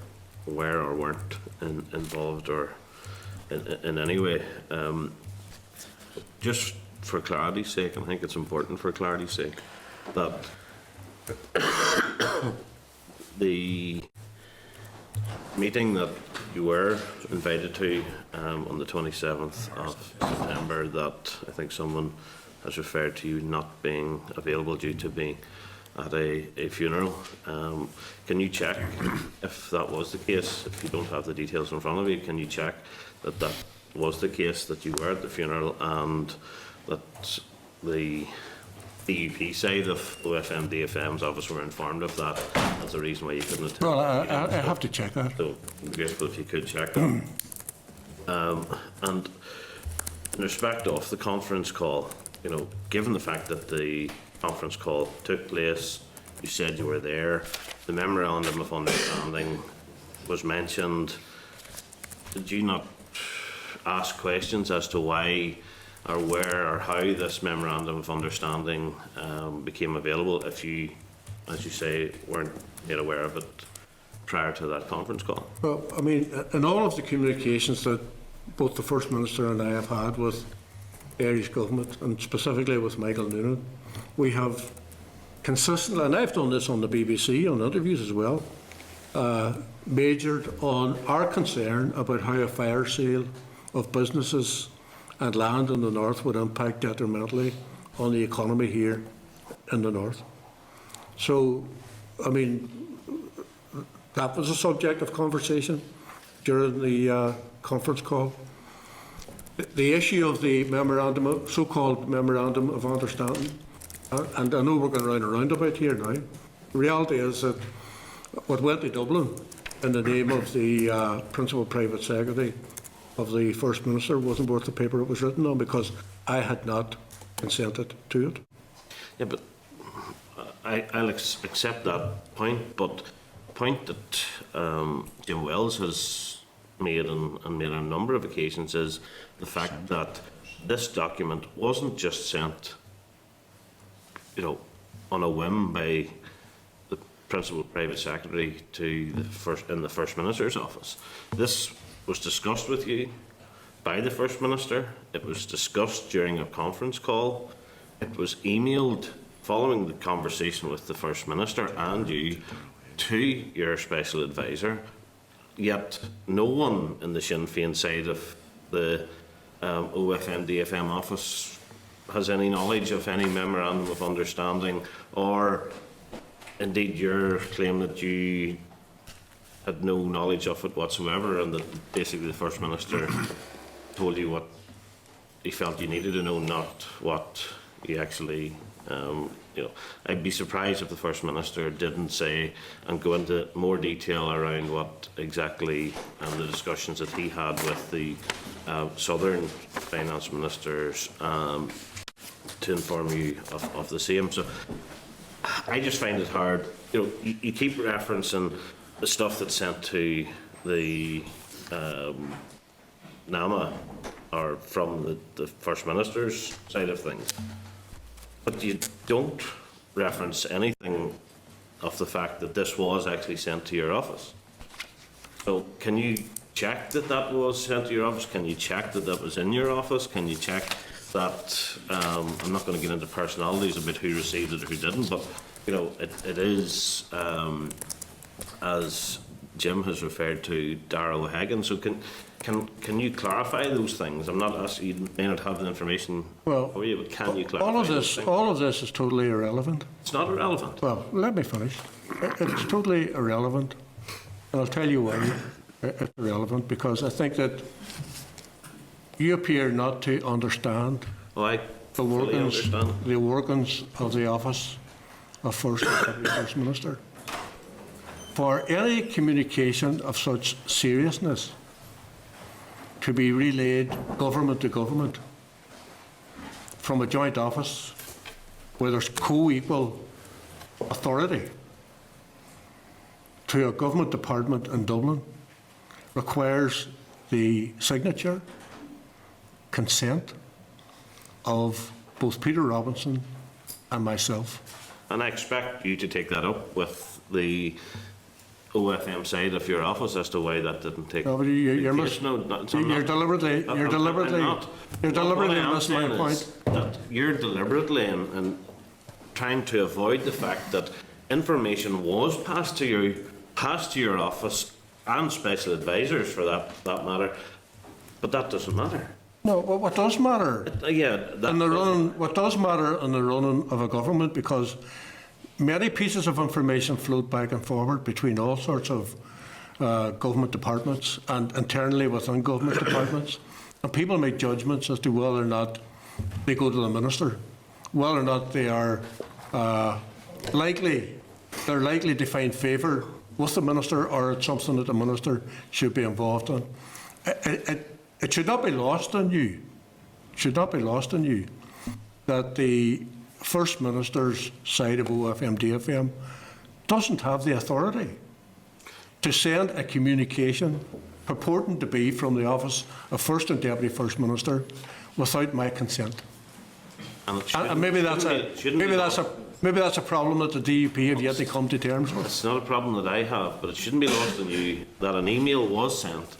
weren't involved or in any way. Just for clarity's sake, and I think it's important for clarity's sake, that the meeting that you were invited to on the 27th of September, that I think someone has referred to you not being available due to being at a funeral. Can you check if that was the case? If you don't have the details in front of you, can you check that that was the case, that you were at the funeral, and that the DUP side of OFM DFM's office were informed of that as the reason why you couldn't attend? Well, I have to check that. So, I'm grateful if you could check that. And in respect of the conference call, you know, given the fact that the conference call took place, you said you were there, the memorandum of understanding was mentioned, did you not ask questions as to why or where or how this memorandum of understanding became available if you, as you say, weren't made aware of it prior to that conference call? Well, I mean, in all of the communications that both the First Minister and I have had with the Irish Government, and specifically with Michael Noonan, we have consistently, and I've done this on the BBC, on interviews as well, majored on our concern about how a fire sale of businesses and land in the north would impact detrimentally on the economy here in the north. So, I mean, that was a subject of conversation during the conference call. The issue of the memorandum, so-called memorandum of understanding, and I know we're going round and roundabout here now. The reality is that what went to Dublin in the name of the Principal Private Secretary of the First Minister wasn't worth the paper it was written on, because I had not consented to it. Yeah, but I'll accept that point, but the point that Jim Wells has made and made on a number of occasions is the fact that this document wasn't just sent, you know, on a whim by the Principal Private Secretary to the First Minister's office. This was discussed with you by the First Minister. It was discussed during a conference call. It was emailed following the conversation with the First Minister and you to your special advisor. Yet no one in the Sinn Féin side of the OFM DFM office has any knowledge of any memorandum of understanding, or indeed your claim that you had no knowledge of it whatsoever, and that basically the First Minister told you what he felt you needed to know, not what you actually, you know. I'd be surprised if the First Minister didn't say and go into more detail around what exactly the discussions that he had with the Southern Finance Ministers to inform you of the same. So I just find it hard. You know, you keep referencing the stuff that's sent to the NAMA or from the First Minister's side of things, but you don't reference anything of the fact that this was actually sent to your office. So can you check that that was sent to your office? Can you check that that was in your office? Can you check that, I'm not going to get into personalities about who received it or who didn't, but you know, it is, as Jim has referred to, Darragh O'Hagan. So can you clarify those things? I'm not asking, you may not have the information for you, but can you clarify all of this is totally irrelevant. It's not irrelevant. Well, let me finish. It's totally irrelevant, and I'll tell you why it's irrelevant, because I think that you appear not to understand the workings of the office of First and Deputy First Minister. For any communication of such seriousness to be relayed government to government from a joint office where there's co-equal authority to a government department in Dublin requires the signature, consent of both Peter Robinson and myself. And I expect you to take that up with the OFM side of your office as to why that didn't take No, but you're deliberately missing my point. That you're deliberately and trying to avoid the fact that information was passed to your office and special advisors for that matter, but that doesn't matter. No, what does matter? What does matter in the running of a government, because many pieces of information float back and forward between all sorts of government departments and internally within government departments, and people make judgments as to whether or not they go to the minister, whether or not they are likely to find favour with the minister, or it's something that the minister should be involved in. It should not be lost on you. That the First Minister's side of OFM DFM doesn't have the authority to send a communication purporting to be from the office of First and Deputy First Minister without my consent. And maybe that's a problem that the DUP have yet to come to terms with. It's not a problem that I have, but it shouldn't be lost on you that an email was sent,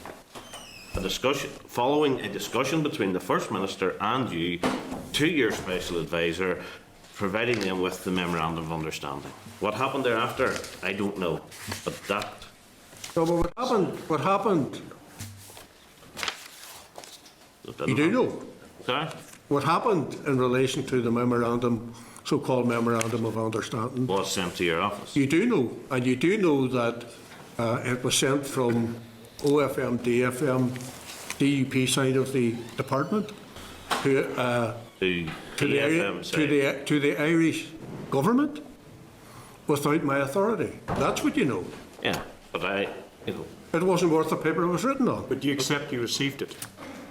following a discussion between the First Minister and you to your special advisor, providing them with the memorandum of understanding. What happened thereafter, I don't know, but that. No, but what happened? You do know. Sorry? What happened in relation to the memorandum, so-called memorandum of understanding, was sent to your office. You do know, and you do know that it was sent from OFM, DFM, DUP side of the department to the Irish government without my authority. That's what you know. Yeah, but it wasn't worth the paper it was written on. But do you accept you received it?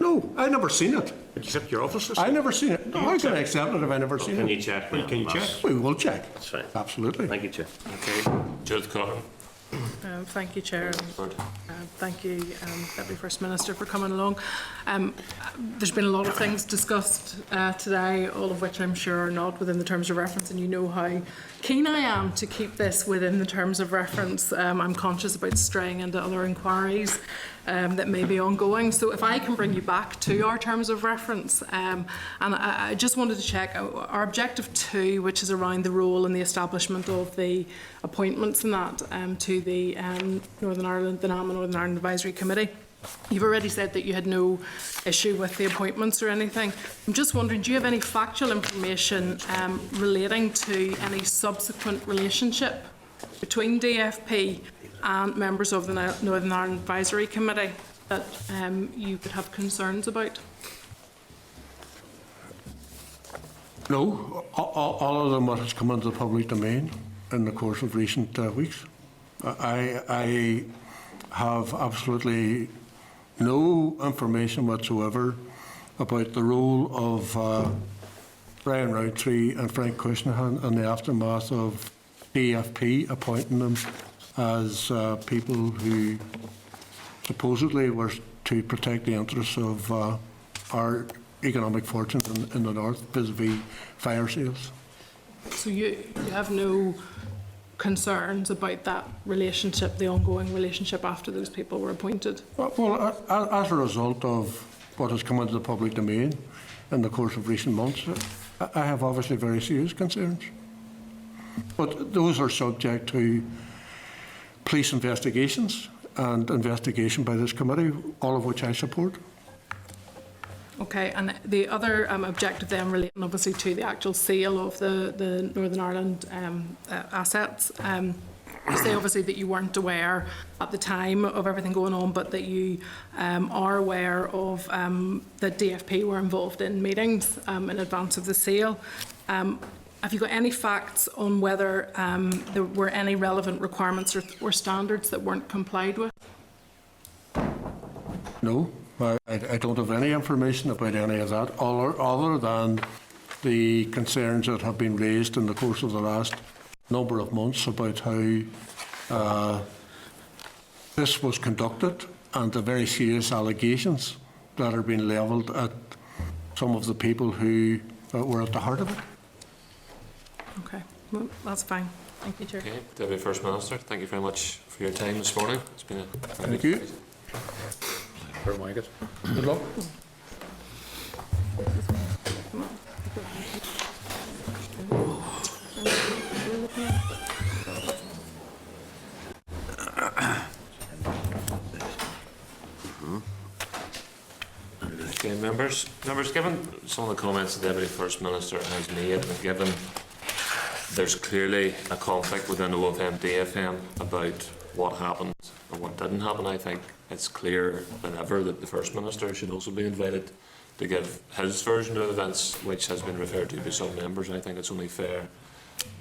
No, I never seen it. But you accept your office received it? I never seen it. No, how can I accept it if I never seen it? Can you check? Can you check? We will check. That's fine. Absolutely. Thank you, Chair. Okay. Judith Cochran. Thank you, Chair. Thank you, Deputy First Minister, for coming along. There's been a lot of things discussed today, all of which I'm sure are not within the terms of reference, and you know how keen I am to keep this within the terms of reference. I'm conscious about straying into other inquiries that may be ongoing. So if I can bring you back to our terms of reference, and I just wanted to check our objective 2, which is around the role and the establishment of the appointments and that to the Northern Ireland, the NAMA Northern Ireland Advisory Committee. You've already said that you had no issue with the appointments or anything. I'm just wondering, do you have any factual information relating to any subsequent relationship between DFP and members of the Northern Ireland Advisory Committee that you could have concerns about? No, all of them what has come into the public domain in the course of recent weeks. I have absolutely no information whatsoever about the role of Brian Roundtree and Frank Cushnahan in the aftermath of DFP appointing them as people who supposedly were to protect the interests of our economic fortunes in the north vis-a-vis fire sales. So you have no concerns about that relationship, the ongoing relationship after those people were appointed? Well, as a result of what has come into the public domain in the course of recent months, I have obviously very serious concerns. But those are subject to police investigations and investigation by this committee, all of which I support. Okay, and the other objective then relating obviously to the actual sale of the Northern Ireland assets. You say obviously that you weren't aware at the time of everything going on, but that you are aware of that DFP were involved in meetings in advance of the sale. Have you got any facts on whether there were any relevant requirements or standards that weren't complied with? No. I don't have any information about any of that, other than the concerns that have been raised in the course of the last number of months about how this was conducted and the very serious allegations that are being levelled at some of the people who were at the heart of it. Okay. No, that's fine. Thank you, Chair. Okay, Deputy First Minister, thank you very much for your time this morning. It's been a Thank you. Good luck. Okay, members, given some of the comments the Deputy First Minister has made, and given there's clearly a conflict within OFM DFM about what happened or what didn't happen, I think it's clear than ever that the First Minister should also be invited to give his version of events, which has been referred to by some members. I think it's only fair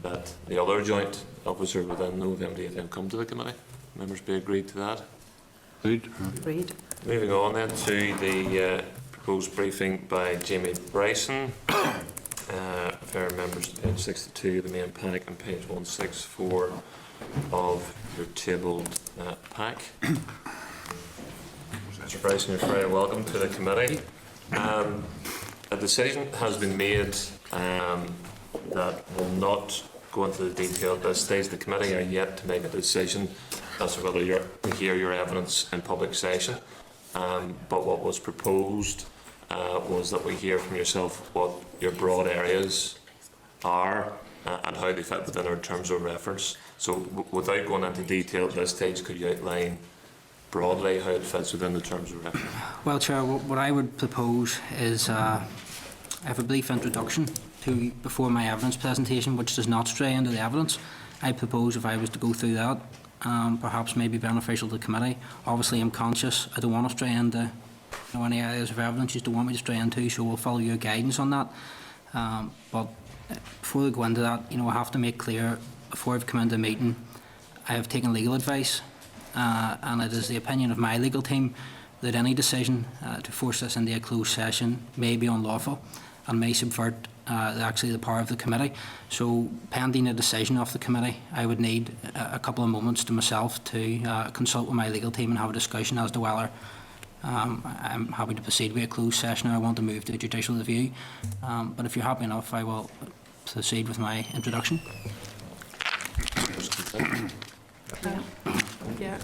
that the other joint officer within OFM DFM come to the committee. Members be agreed to that? Agreed. Moving on then to the proposed briefing by Jamie Bryson. Refer members to page 62 of the main pack and page 164 of your tabled pack. Mr. Bryson, you're very welcome to the committee. A decision has been made that will not go into the detail at this stage. The committee are yet to make a decision as to whether we hear your evidence in public session. But what was proposed was that we hear from yourself what your broad areas are and how they fit within our terms of reference. So without going into detail at this stage, could you outline broadly how it fits within the terms of reference? Well, Chair, what I would propose is I have a brief introduction before my evidence presentation, which does not stray into the evidence. I propose if I was to go through that, perhaps may be beneficial to the committee. Obviously, I'm conscious I don't want to stray into any areas of evidence you don't want me to stray into, so we'll follow your guidance on that. But before we go into that, I have to make clear, before I've come into the meeting, I have taken legal advice, and it is the opinion of my legal team that any decision to force this into a closed session may be unlawful and may subvert the power of the committee. So pending a decision of the committee, I would need a couple of moments to myself to consult with my legal team and have a discussion as to whether I'm happy to proceed with a closed session or I want to move to a judicial review. But if you're happy enough, I will proceed with my introduction. Yeah.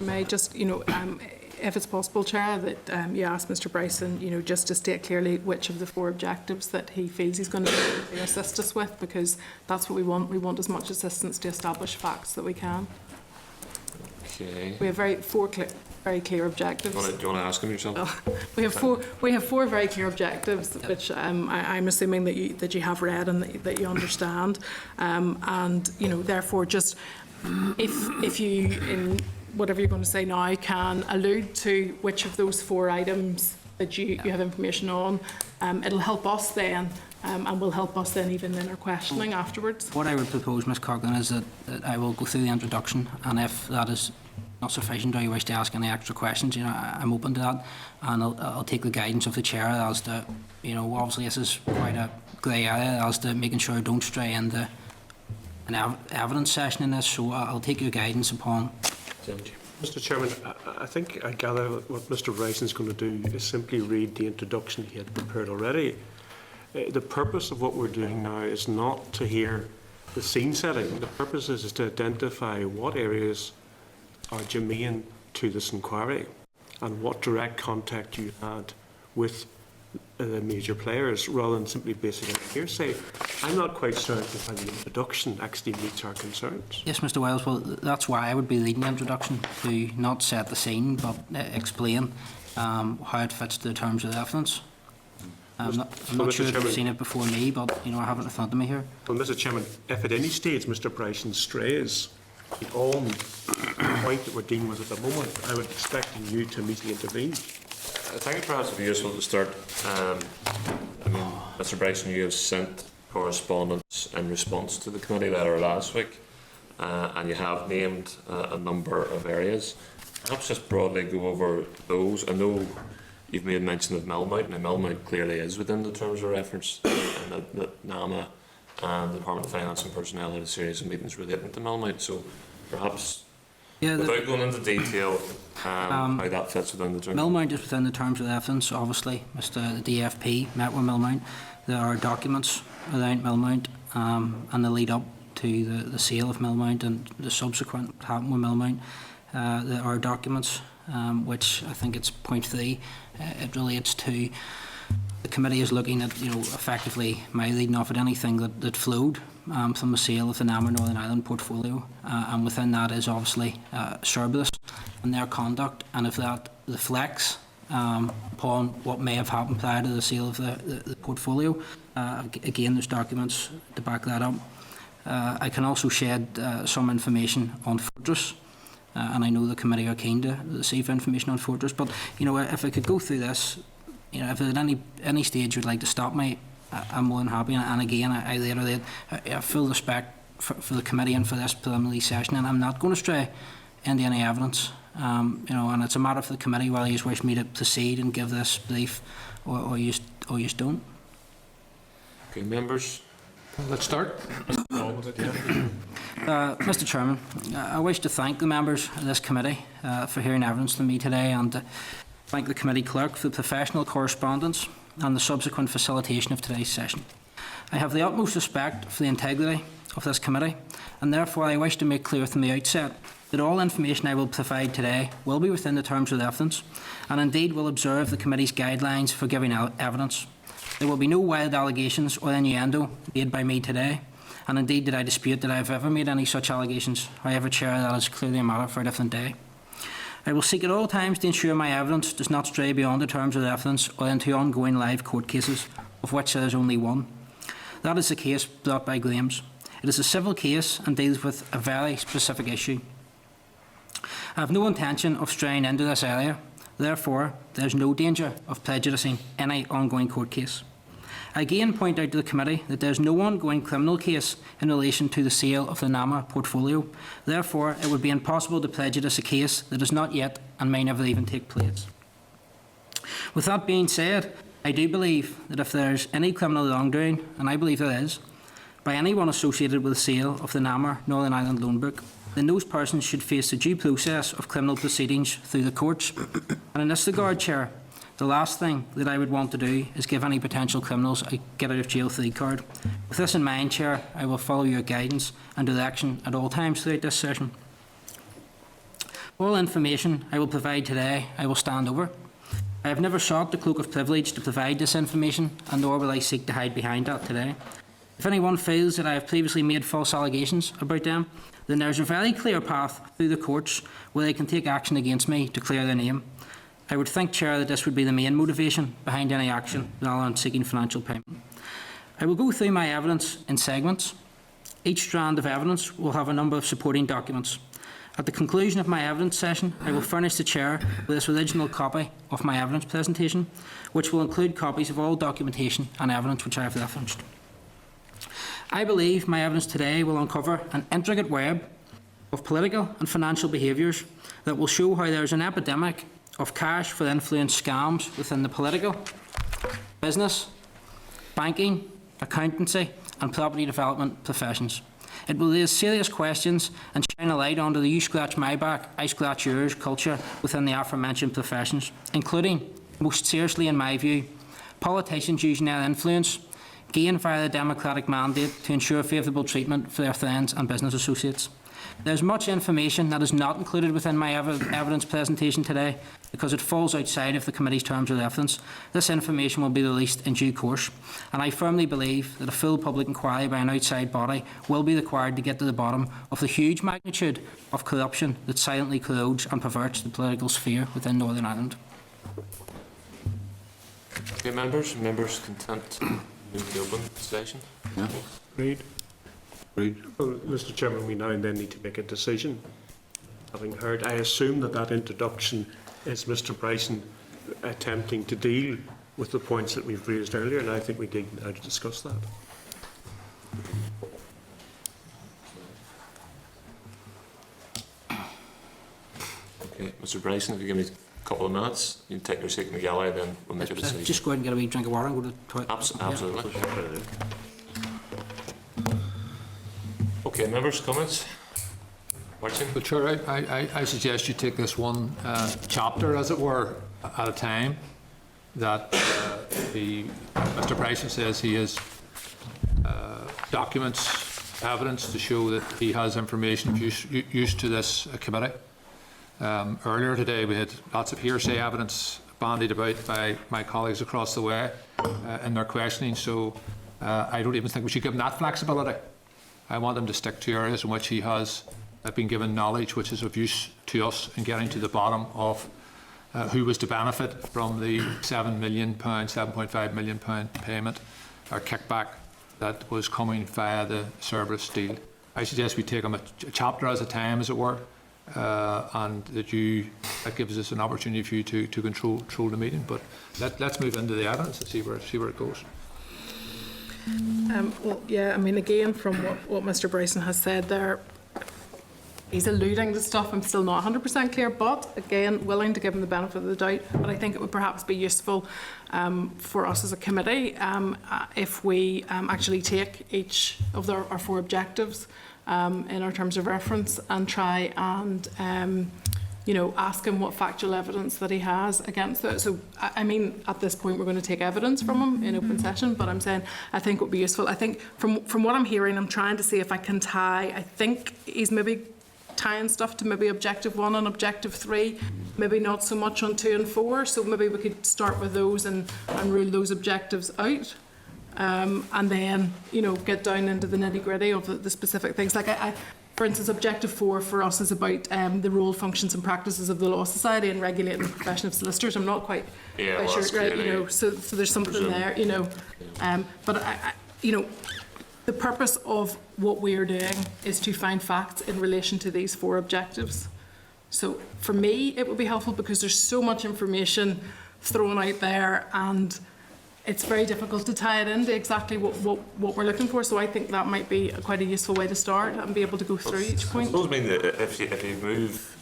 May I just, if it's possible, Chair, that you ask Mr. Bryson, just to state clearly which of the 4 objectives that he feels he's going to assist us with, because that's what we want. We want as much assistance to establish facts that we can. Okay. We have four very clear objectives. Do you want to ask him yourself? We have four very clear objectives, which I'm assuming that you have read and that you understand, and therefore just if you in whatever you're going to say now can allude to which of those 4 items that you have information on, it'll help us then. And will help us then even in our questioning afterwards. What I would propose, Ms Coughlin, is that I will go through the introduction, and if that is not sufficient or you wish to ask any extra questions, I'm open to that, and I'll take the guidance of the Chair as to, obviously this is quite a grey area as to making sure I don't stray into an evidence session in this, so I'll take your guidance upon. Mr. Chairman, I think I gather what Mr. Bryson's going to do is simply read the introduction he had prepared already. The purpose of what we're doing now is not to hear the scene setting. The purpose is to identify what areas are germane to this inquiry and what direct contact you had with the major players, rather than simply basing it on hearsay. I'm not quite certain if the introduction actually meets our concerns. Yes, Mr. Wells, well, that's why I would be leading the introduction, to not set the scene, but explain how it fits to the terms of the evidence. I'm not sure if you've seen it before me, but I have it in front of me here. Well, Mr. Chairman, if at any stage Mr. Bryson strays on the point that we're dealing with at the moment, I would expect you to immediately intervene. I think it perhaps would be useful to start. Mr. Bryson, you have sent correspondence in response to the committee letter last week, and you have named a number of areas. Perhaps just broadly go over those. I know you've made mention of Melmount, and Melmount clearly is within the terms of reference, and that NAMA and the Department of Finance and Personnel had a series of meetings relating to Melmount. So perhaps, without going into detail, how that fits within the terms. Melmount is within the terms of evidence, obviously. The DFP met with Melmount. There are documents around Melmount, and the lead up to the sale of Millmount and the subsequent what happened with Millmount. There are documents, which I think it's point 3. It relates to the committee is looking at, effectively my leading off at anything that flowed from the sale of the NAMA Northern Ireland portfolio, and within that is obviously surplus and their conduct, and if that reflects upon what may have happened prior to the sale of the portfolio, again there's documents to back that up. I can also shed some information on Fortress, and I know the committee are keen to receive information on Fortress, but if I could go through this, if at any stage you'd like to stop me, I'm more than happy. And again, I reiterate, I have full respect for the committee and for this preliminary session, and I'm not going to stray into any evidence. And it's a matter for the committee whether you wish me to proceed and give this brief, or you don't. Okay, members. Let's start. Mr. Chairman, I wish to thank the members of this committee for hearing evidence from me today, and thank the committee clerk for the professional correspondence and the subsequent facilitation of today's session. I have the utmost respect for the integrity of this committee, and therefore I wish to make clear from the outset that all information I will provide today will be within the terms of reference, and indeed will observe the committee's guidelines for giving evidence. There will be no wild allegations or innuendo made by me today, and indeed did I dispute that I have ever made any such allegations. However, Chair, that is clearly a matter for a different day. I will seek at all times to ensure my evidence does not stray beyond the terms of reference or into ongoing live court cases, of which there is only one. That is the case brought by Graham's. It is a civil case and deals with a very specific issue. I have no intention of straying into this area, therefore there is no danger of prejudicing any ongoing court case. I again point out to the committee that there is no ongoing criminal case in relation to the sale of the NAMA portfolio. Therefore, it would be impossible to prejudice a case that is not yet and may never even take place. With that being said, I do believe that if there is any criminal wrongdoing, and I believe there is, by anyone associated with the sale of the NAMA Northern Ireland loan book, then those persons should face the due process of criminal proceedings through the courts. And in this regard, Chair, the last thing that I would want to do is give any potential criminals a get-out-of-jail-free card. With this in mind, Chair, I will follow your guidance and direction at all times throughout this session. All information I will provide today, I will stand over. I have never sought the cloak of privilege to provide this information, and nor will I seek to hide behind that today. If anyone feels that I have previously made false allegations about them, then there is a very clear path through the courts where they can take action against me to clear their name. I would think, Chair, that this would be the main motivation behind any action rather than seeking financial payment. I will go through my evidence in segments. Each strand of evidence will have a number of supporting documents. At the conclusion of my evidence session, I will furnish the Chair with this original copy of my evidence presentation, which will include copies of all documentation and evidence which I have referenced. I believe my evidence today will uncover an intricate web of political and financial behaviours that will show how there is an epidemic of cash for influence scams within the political, business, banking, accountancy and property development professions. It will raise serious questions and shine a light onto the you scratch my back, I scratch yours culture within the aforementioned professions, including, most seriously in my view, politicians using their influence gain via the democratic mandate to ensure favourable treatment for their friends and business associates. There is much information that is not included within my evidence presentation today because it falls outside of the committee's terms of reference. This information will be released in due course, and I firmly believe that a full public inquiry by an outside body will be required to get to the bottom of the huge magnitude of corruption that silently corrodes and perverts the political sphere within Northern Ireland. Okay, members content to move the open session? Yeah. Reid? Reid. Well, Mr. Chairman, we now and then need to make a decision. Having heard, I assume that introduction is Mr. Bryson attempting to deal with the points that we've raised earlier, and I think we need now to discuss that. Okay, Mr. Bryson, if you give me a couple of minutes, you can take your seat in the gallery, then we'll make a decision. Just go ahead and get a wee drink of water and go to the toilet. Absolutely. Okay, members, comments? Martin? Well, Chair, I suggest you take this one chapter, as it were, at a time. That Mr. Bryson says he is documents, evidence to show that he has information used to this committee. Earlier today, we had lots of hearsay evidence bandied about by my colleagues across the way in their questioning, so I don't even think we should give him that flexibility. I want him to stick to areas in which he has been given knowledge which is of use to us in getting to the bottom of who was to benefit from the £7 million, £7.5 million payment or kickback that was coming via the Cerberus deal. I suggest we take them a chapter at a time, as it were, and that gives us an opportunity for you to control the meeting. But let's move into the evidence and see where it goes. Well, yeah, I mean, again, from what Mr. Bryson has said there, he's alluding to stuff I'm still not 100% clear, but again, willing to give him the benefit of the doubt. But I think it would perhaps be useful for us as a committee if we actually take each of our 4 objectives in our terms of reference and try and ask him what factual evidence that he has against it. So, I mean, at this point, we're going to take evidence from him in open session, but I'm saying I think it would be useful. I think from what I'm hearing, I'm trying to see if I can tie, I think he's maybe tying stuff to maybe objective 1 and objective 3, maybe not so much on 2 and 4, so maybe we could start with those and rule those objectives out. And then, get down into the nitty-gritty of the specific things. Like, for instance, objective 4 for us is about the role, functions and practices of the Law Society and regulating the profession of solicitors. I'm not quite sure, right, so there's something there, but the purpose of what we are doing is to find facts in relation to these 4 objectives. So for me, it would be helpful because there's so much information thrown out there and it's very difficult to tie it into exactly what we're looking for. So I think that might be quite a useful way to start and be able to go through each point. I suppose that if you move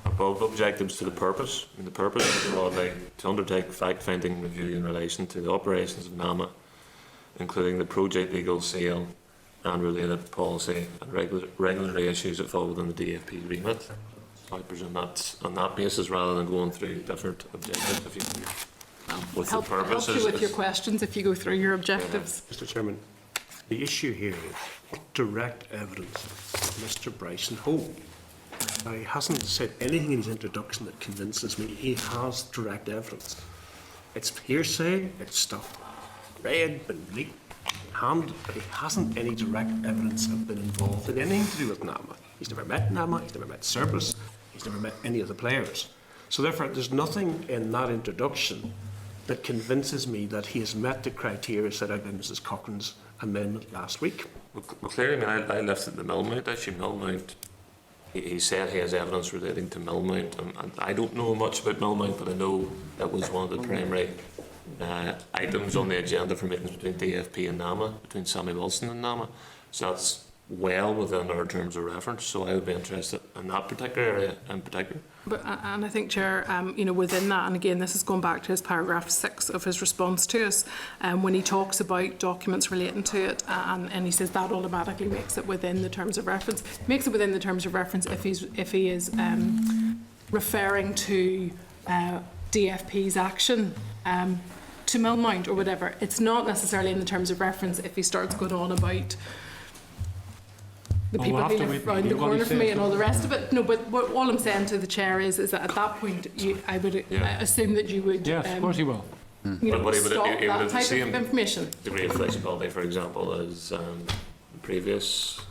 above objectives to the purpose, the purpose is broadly to undertake fact-finding review in relation to the operations of NAMA, including the project legal sale and related policy and regulatory issues that fall within the DFP remit. I presume that's on that basis rather than going through different objectives. If you with the purpose help you with your questions if you go through your objectives. Mr. Chairman, the issue here is direct evidence Mr. Bryson hold. Now, he hasn't said anything in his introduction that convinces me he has direct evidence. It's hearsay, it's stuff read, been leaked, handed, but he hasn't any direct evidence of being involved in anything to do with NAMA. He's never met NAMA, he's never met Cerberus, he's never met any of the players. So therefore, there's nothing in that introduction that convinces me that he has met the criteria set out by Mrs. Cochrane's amendment last week. Well, clearly, I lifted the Millmount issue. Millmount, he said he has evidence relating to Millmount, and I don't know much about Millmount, but I know that was one of the primary items on the agenda for meetings between DFP and NAMA, between Sammy Wilson and NAMA. So that's well within our terms of reference. So I would be interested in that particular area in particular. But and I think, Chair, within that, and again, this is going back to his paragraph 6 of his response to us, when he talks about documents relating to it, and he says that automatically makes it within the terms of reference. Makes it within the terms of reference if he is referring to DFP's action to Millmount or whatever. It's not necessarily in the terms of reference if he starts going on about the people being around the corner from me and all the rest of it. No, but all I'm saying to the Chair is that at that point, I would assume that you would yes, of course he will. stop that type of information. Degree of flexibility, for example, as the previous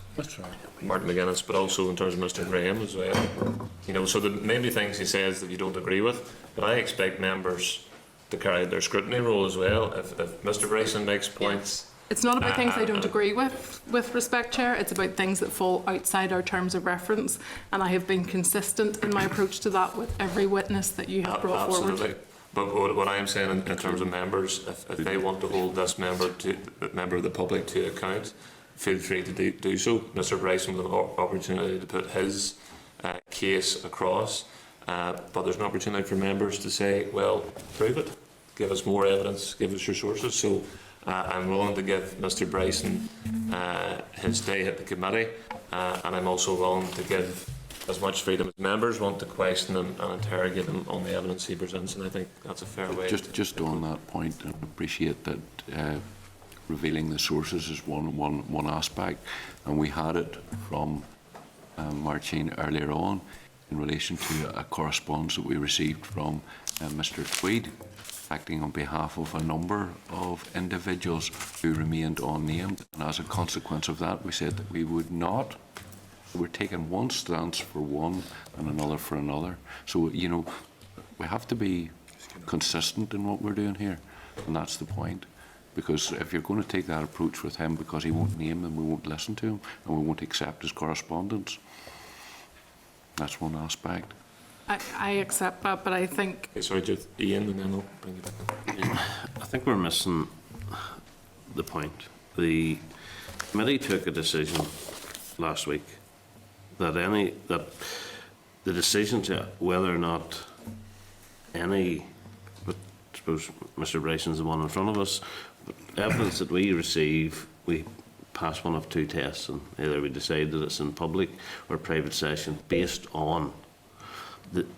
Martin McGuinness, but also in terms of Mr. Graham as well. So there may be things he says that you don't agree with, but I expect members to carry out their scrutiny role as well. If Mr. Bryson makes points. It's not about things I don't agree with respect, Chair. It's about things that fall outside our terms of reference, and I have been consistent in my approach to that with every witness that you have brought forward. But what I am saying in terms of members, if they want to hold this member of the public to account, feel free to do so. Mr. Bryson will have an opportunity to put his case across, but there's an opportunity for members to say, well, prove it, give us more evidence, give us your sources. So I'm willing to give Mr. Bryson his day at the committee, and I'm also willing to give as much freedom as members want to question him and interrogate him on the evidence he presents, and I think that's a fair way. Just on that point, I appreciate that revealing the sources is one aspect, and we had it from Martine earlier on in relation to a correspondence that we received from Mr. Tweed, acting on behalf of a number of individuals who remained unnamed, and as a consequence of that we said that we would not. We're taking one stance for one and another for another. So, you know, we have to be consistent in what we're doing here, and that's the point. Because if you're going to take that approach with him because he won't name them, we won't listen to him and we won't accept his correspondence. That's one aspect. I accept that, but I think... Okay, sorry, just Ian, and then I'll bring you back in. I think we're missing the point. The committee took a decision last week that the decision to whether or not any, but I suppose Mr. Bryson's the one in front of us, but evidence that we receive, we pass one of two tests, and either we decide that it's in public or private session based on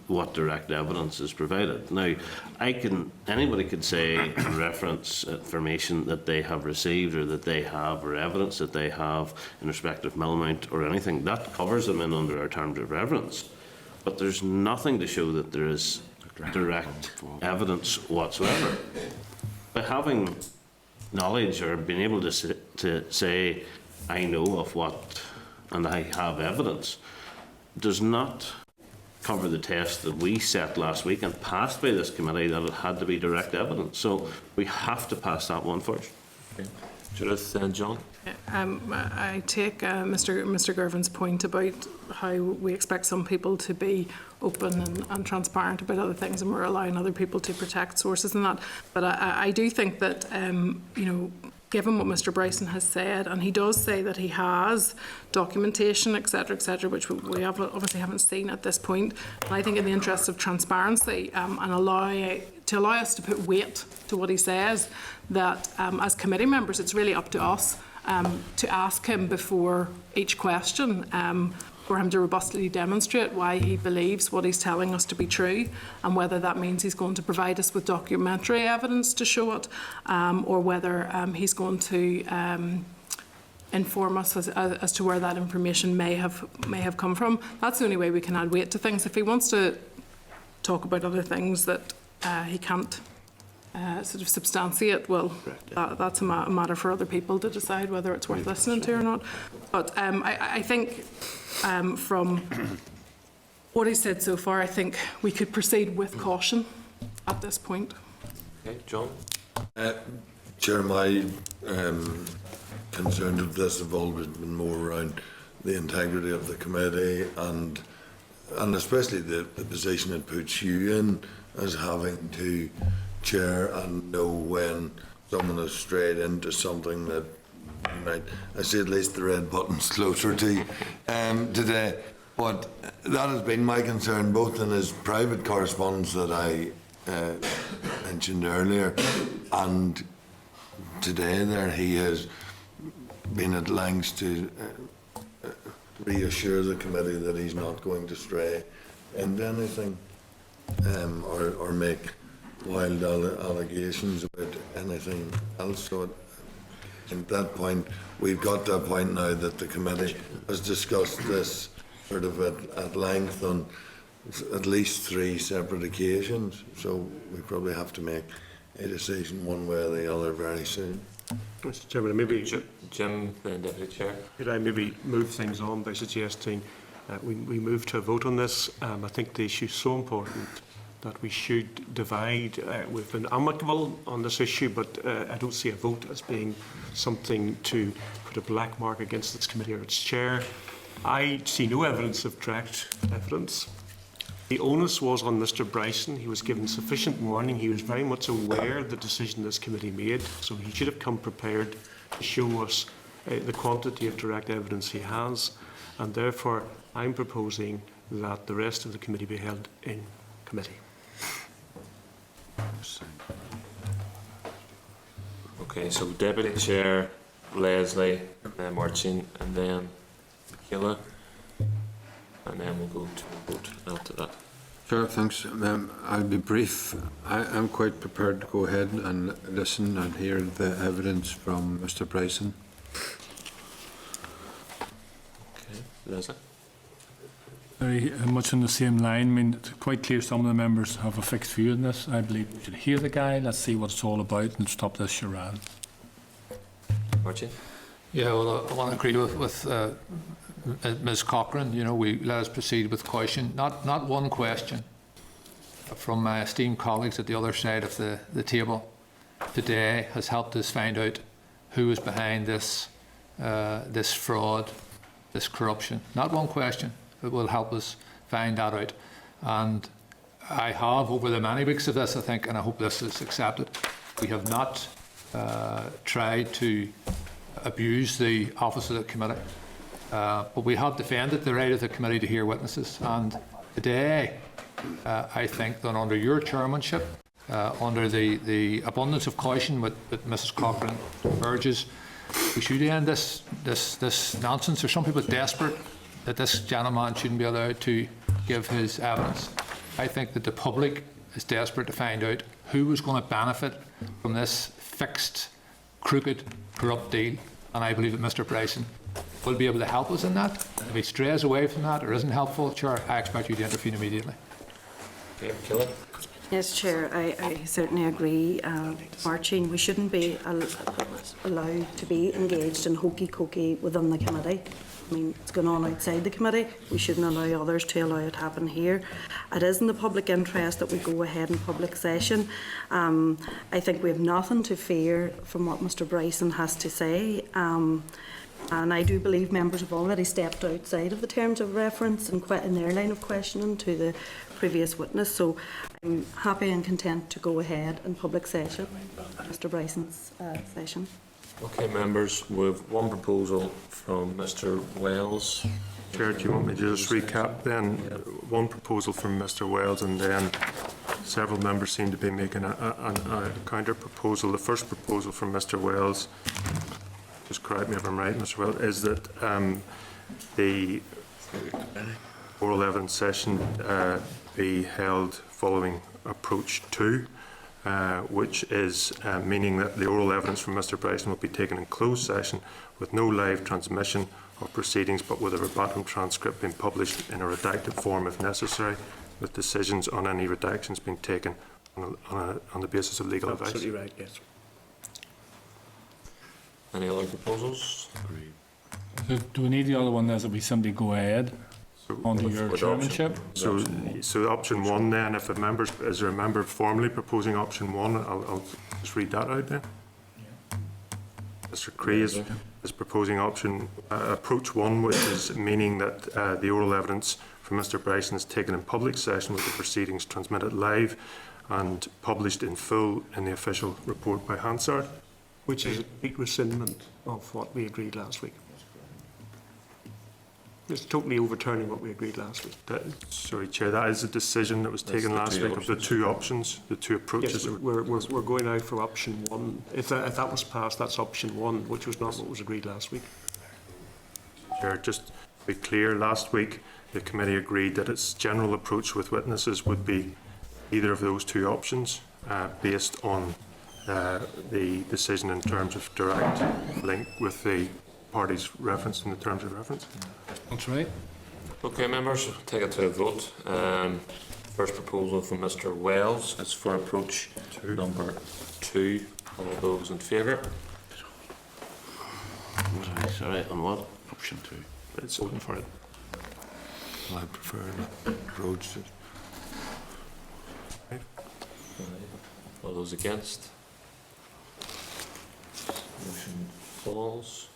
what direct evidence is provided. Now, anybody could say and reference information that they have received or that they have, or evidence that they have in respect of Millmount or anything. That covers them in under our terms of reference. But there's nothing to show that there is direct evidence whatsoever. By having knowledge or being able to say, I know of what and I have evidence, does not cover the test that we set last week and passed by this committee, that it had to be direct evidence. So we have to pass that one first. Okay. Judith and John? I take Mr. Gervin's point about how we expect some people to be open and transparent about other things, and we're allowing other people to protect sources and that. But I do think that, you know, given what Mr. Bryson has said, and he does say that he has documentation, etc., which we obviously haven't seen at this point. And I think in the interest of transparency and allow us to put weight to what he says, that as committee members, it's really up to us to ask him before each question, for him to robustly demonstrate why he believes what he's telling us to be true, and whether that means he's going to provide us with documentary evidence to show it, or whether he's going to inform us as to where that information may have come from. That's the only way we can add weight to things. If he wants to talk about other things that he can't sort of substantiate, well, that's a matter for other people to decide whether it's worth listening to or not. But I think from what he said so far, I think we could proceed with caution at this point. Okay, John? Chair, my concerns of this have always been more around the integrity of the committee and especially the position it puts you in as having to chair and know when someone has strayed into something that you might, I see at least the red button's closer to today. But that has been my concern, both in his private correspondence that I mentioned earlier, and today there he has been at lengths to reassure the committee that he's not going to stray into anything or make wild allegations about anything else. So at that point, we've got to a point now that the committee has discussed this sort of at length on at least 3 separate occasions. So we probably have to make a decision one way or the other very soon. Mr. Chairman, maybe Jim, the Deputy Chair. Could I maybe move things on by suggesting we move to a vote on this? I think the issue is so important that we should divide. We've been amicable on this issue, but I don't see a vote as being something to put a black mark against this committee or its chair. I see no evidence of direct evidence. The onus was on Mr. Bryson. He was given sufficient warning. He was very much aware of the decision this committee made, so he should have come prepared to show us the quantity of direct evidence he has, and therefore I'm proposing that the rest of the committee be held in committee. Okay, so Deputy Chair, Leslie, then Martin, and then Michaela, and then we'll go to a vote after that. Chair, thanks. I'll be brief. I'm quite prepared to go ahead and listen and hear the evidence from Mr. Bryson. Okay, Leslie? Very much on the same line. I mean, it's quite clear some of the members have a fixed view on this. I believe we should hear the guy, let's see what it's all about, and stop this charade. Archie? Yeah, well, I want to agree with Ms. Cochrane. You know, let us proceed with caution. Not one question from my esteemed colleagues at the other side of the table today has helped us find out who is behind this this fraud, this corruption. Not one question. It will help us find that out. And I have, over the many weeks of this, I think, and I hope this is accepted, we have not tried to abuse the office of the committee, but we have defended the right of the committee to hear witnesses. And today, I think that under your chairmanship, under the abundance of caution that Mrs. Cochrane urges, we should end this nonsense. There's some people desperate that this gentleman shouldn't be allowed to give his evidence. I think that the public is desperate to find out who is going to benefit from this fixed, crooked, corrupt deal, and I believe that Mr. Bryson will be able to help us in that. If he strays away from that or isn't helpful, Chair, I expect you to intervene immediately. Okay, Killen? Yes, Chair, I certainly agree. Marching, we shouldn't be allowed to be engaged in hokey-cokey within the committee. I mean, it's going on outside the committee. We shouldn't allow others to allow it to happen here. It is in the public interest that we go ahead in public session. I think we have nothing to fear from what Mr. Bryson has to say. And I do believe members have already stepped outside of the terms of reference and in their line of questioning to the previous witness. So I'm happy and content to go ahead in public session, Mr. Bryson's session. Okay, members, we have one proposal from Mr. Wells. Chair, do you want me to just recap then? One proposal from Mr. Wells, and then several members seem to be making a counter proposal. The first proposal from Mr. Wells, just correct me if I'm right, Mr. Wells, is that the oral evidence session be held following approach 2. Which is meaning that the oral evidence from Mr. Bryson will be taken in closed session with no live transmission of proceedings, but with a verbatim transcript being published in a redacted form if necessary, with decisions on any redactions being taken on the basis of legal advice. Absolutely right, yes. Any other proposals? Do we need the other one there that we simply go ahead under your chairmanship? So option 1 then, if is there a member formally proposing option 1? I'll just read that out then. Mr. Cree is proposing approach 1, which is meaning that the oral evidence from Mr. Bryson is taken in public session with the proceedings transmitted live and published in full in the official report by Hansard. Which is a big rescindment of what we agreed last week. It's totally overturning what we agreed last week. Sorry, Chair, that is a decision that was taken last week of the two options, the two approaches. Yes, we're going out for option 1. If that was passed, that's option 1, which was not what was agreed last week. Chair, just to be clear, last week the committee agreed that its general approach with witnesses would be either of those two options based on the decision in terms of direct link with the parties referenced in the terms of reference. That's right. Okay, members, we'll take it to a vote. First proposal from Mr. Wells is for approach number 2. All those in favour? Sorry, on what? Option 2. It's open for it. I prefer the roads. All those against? Motion falls.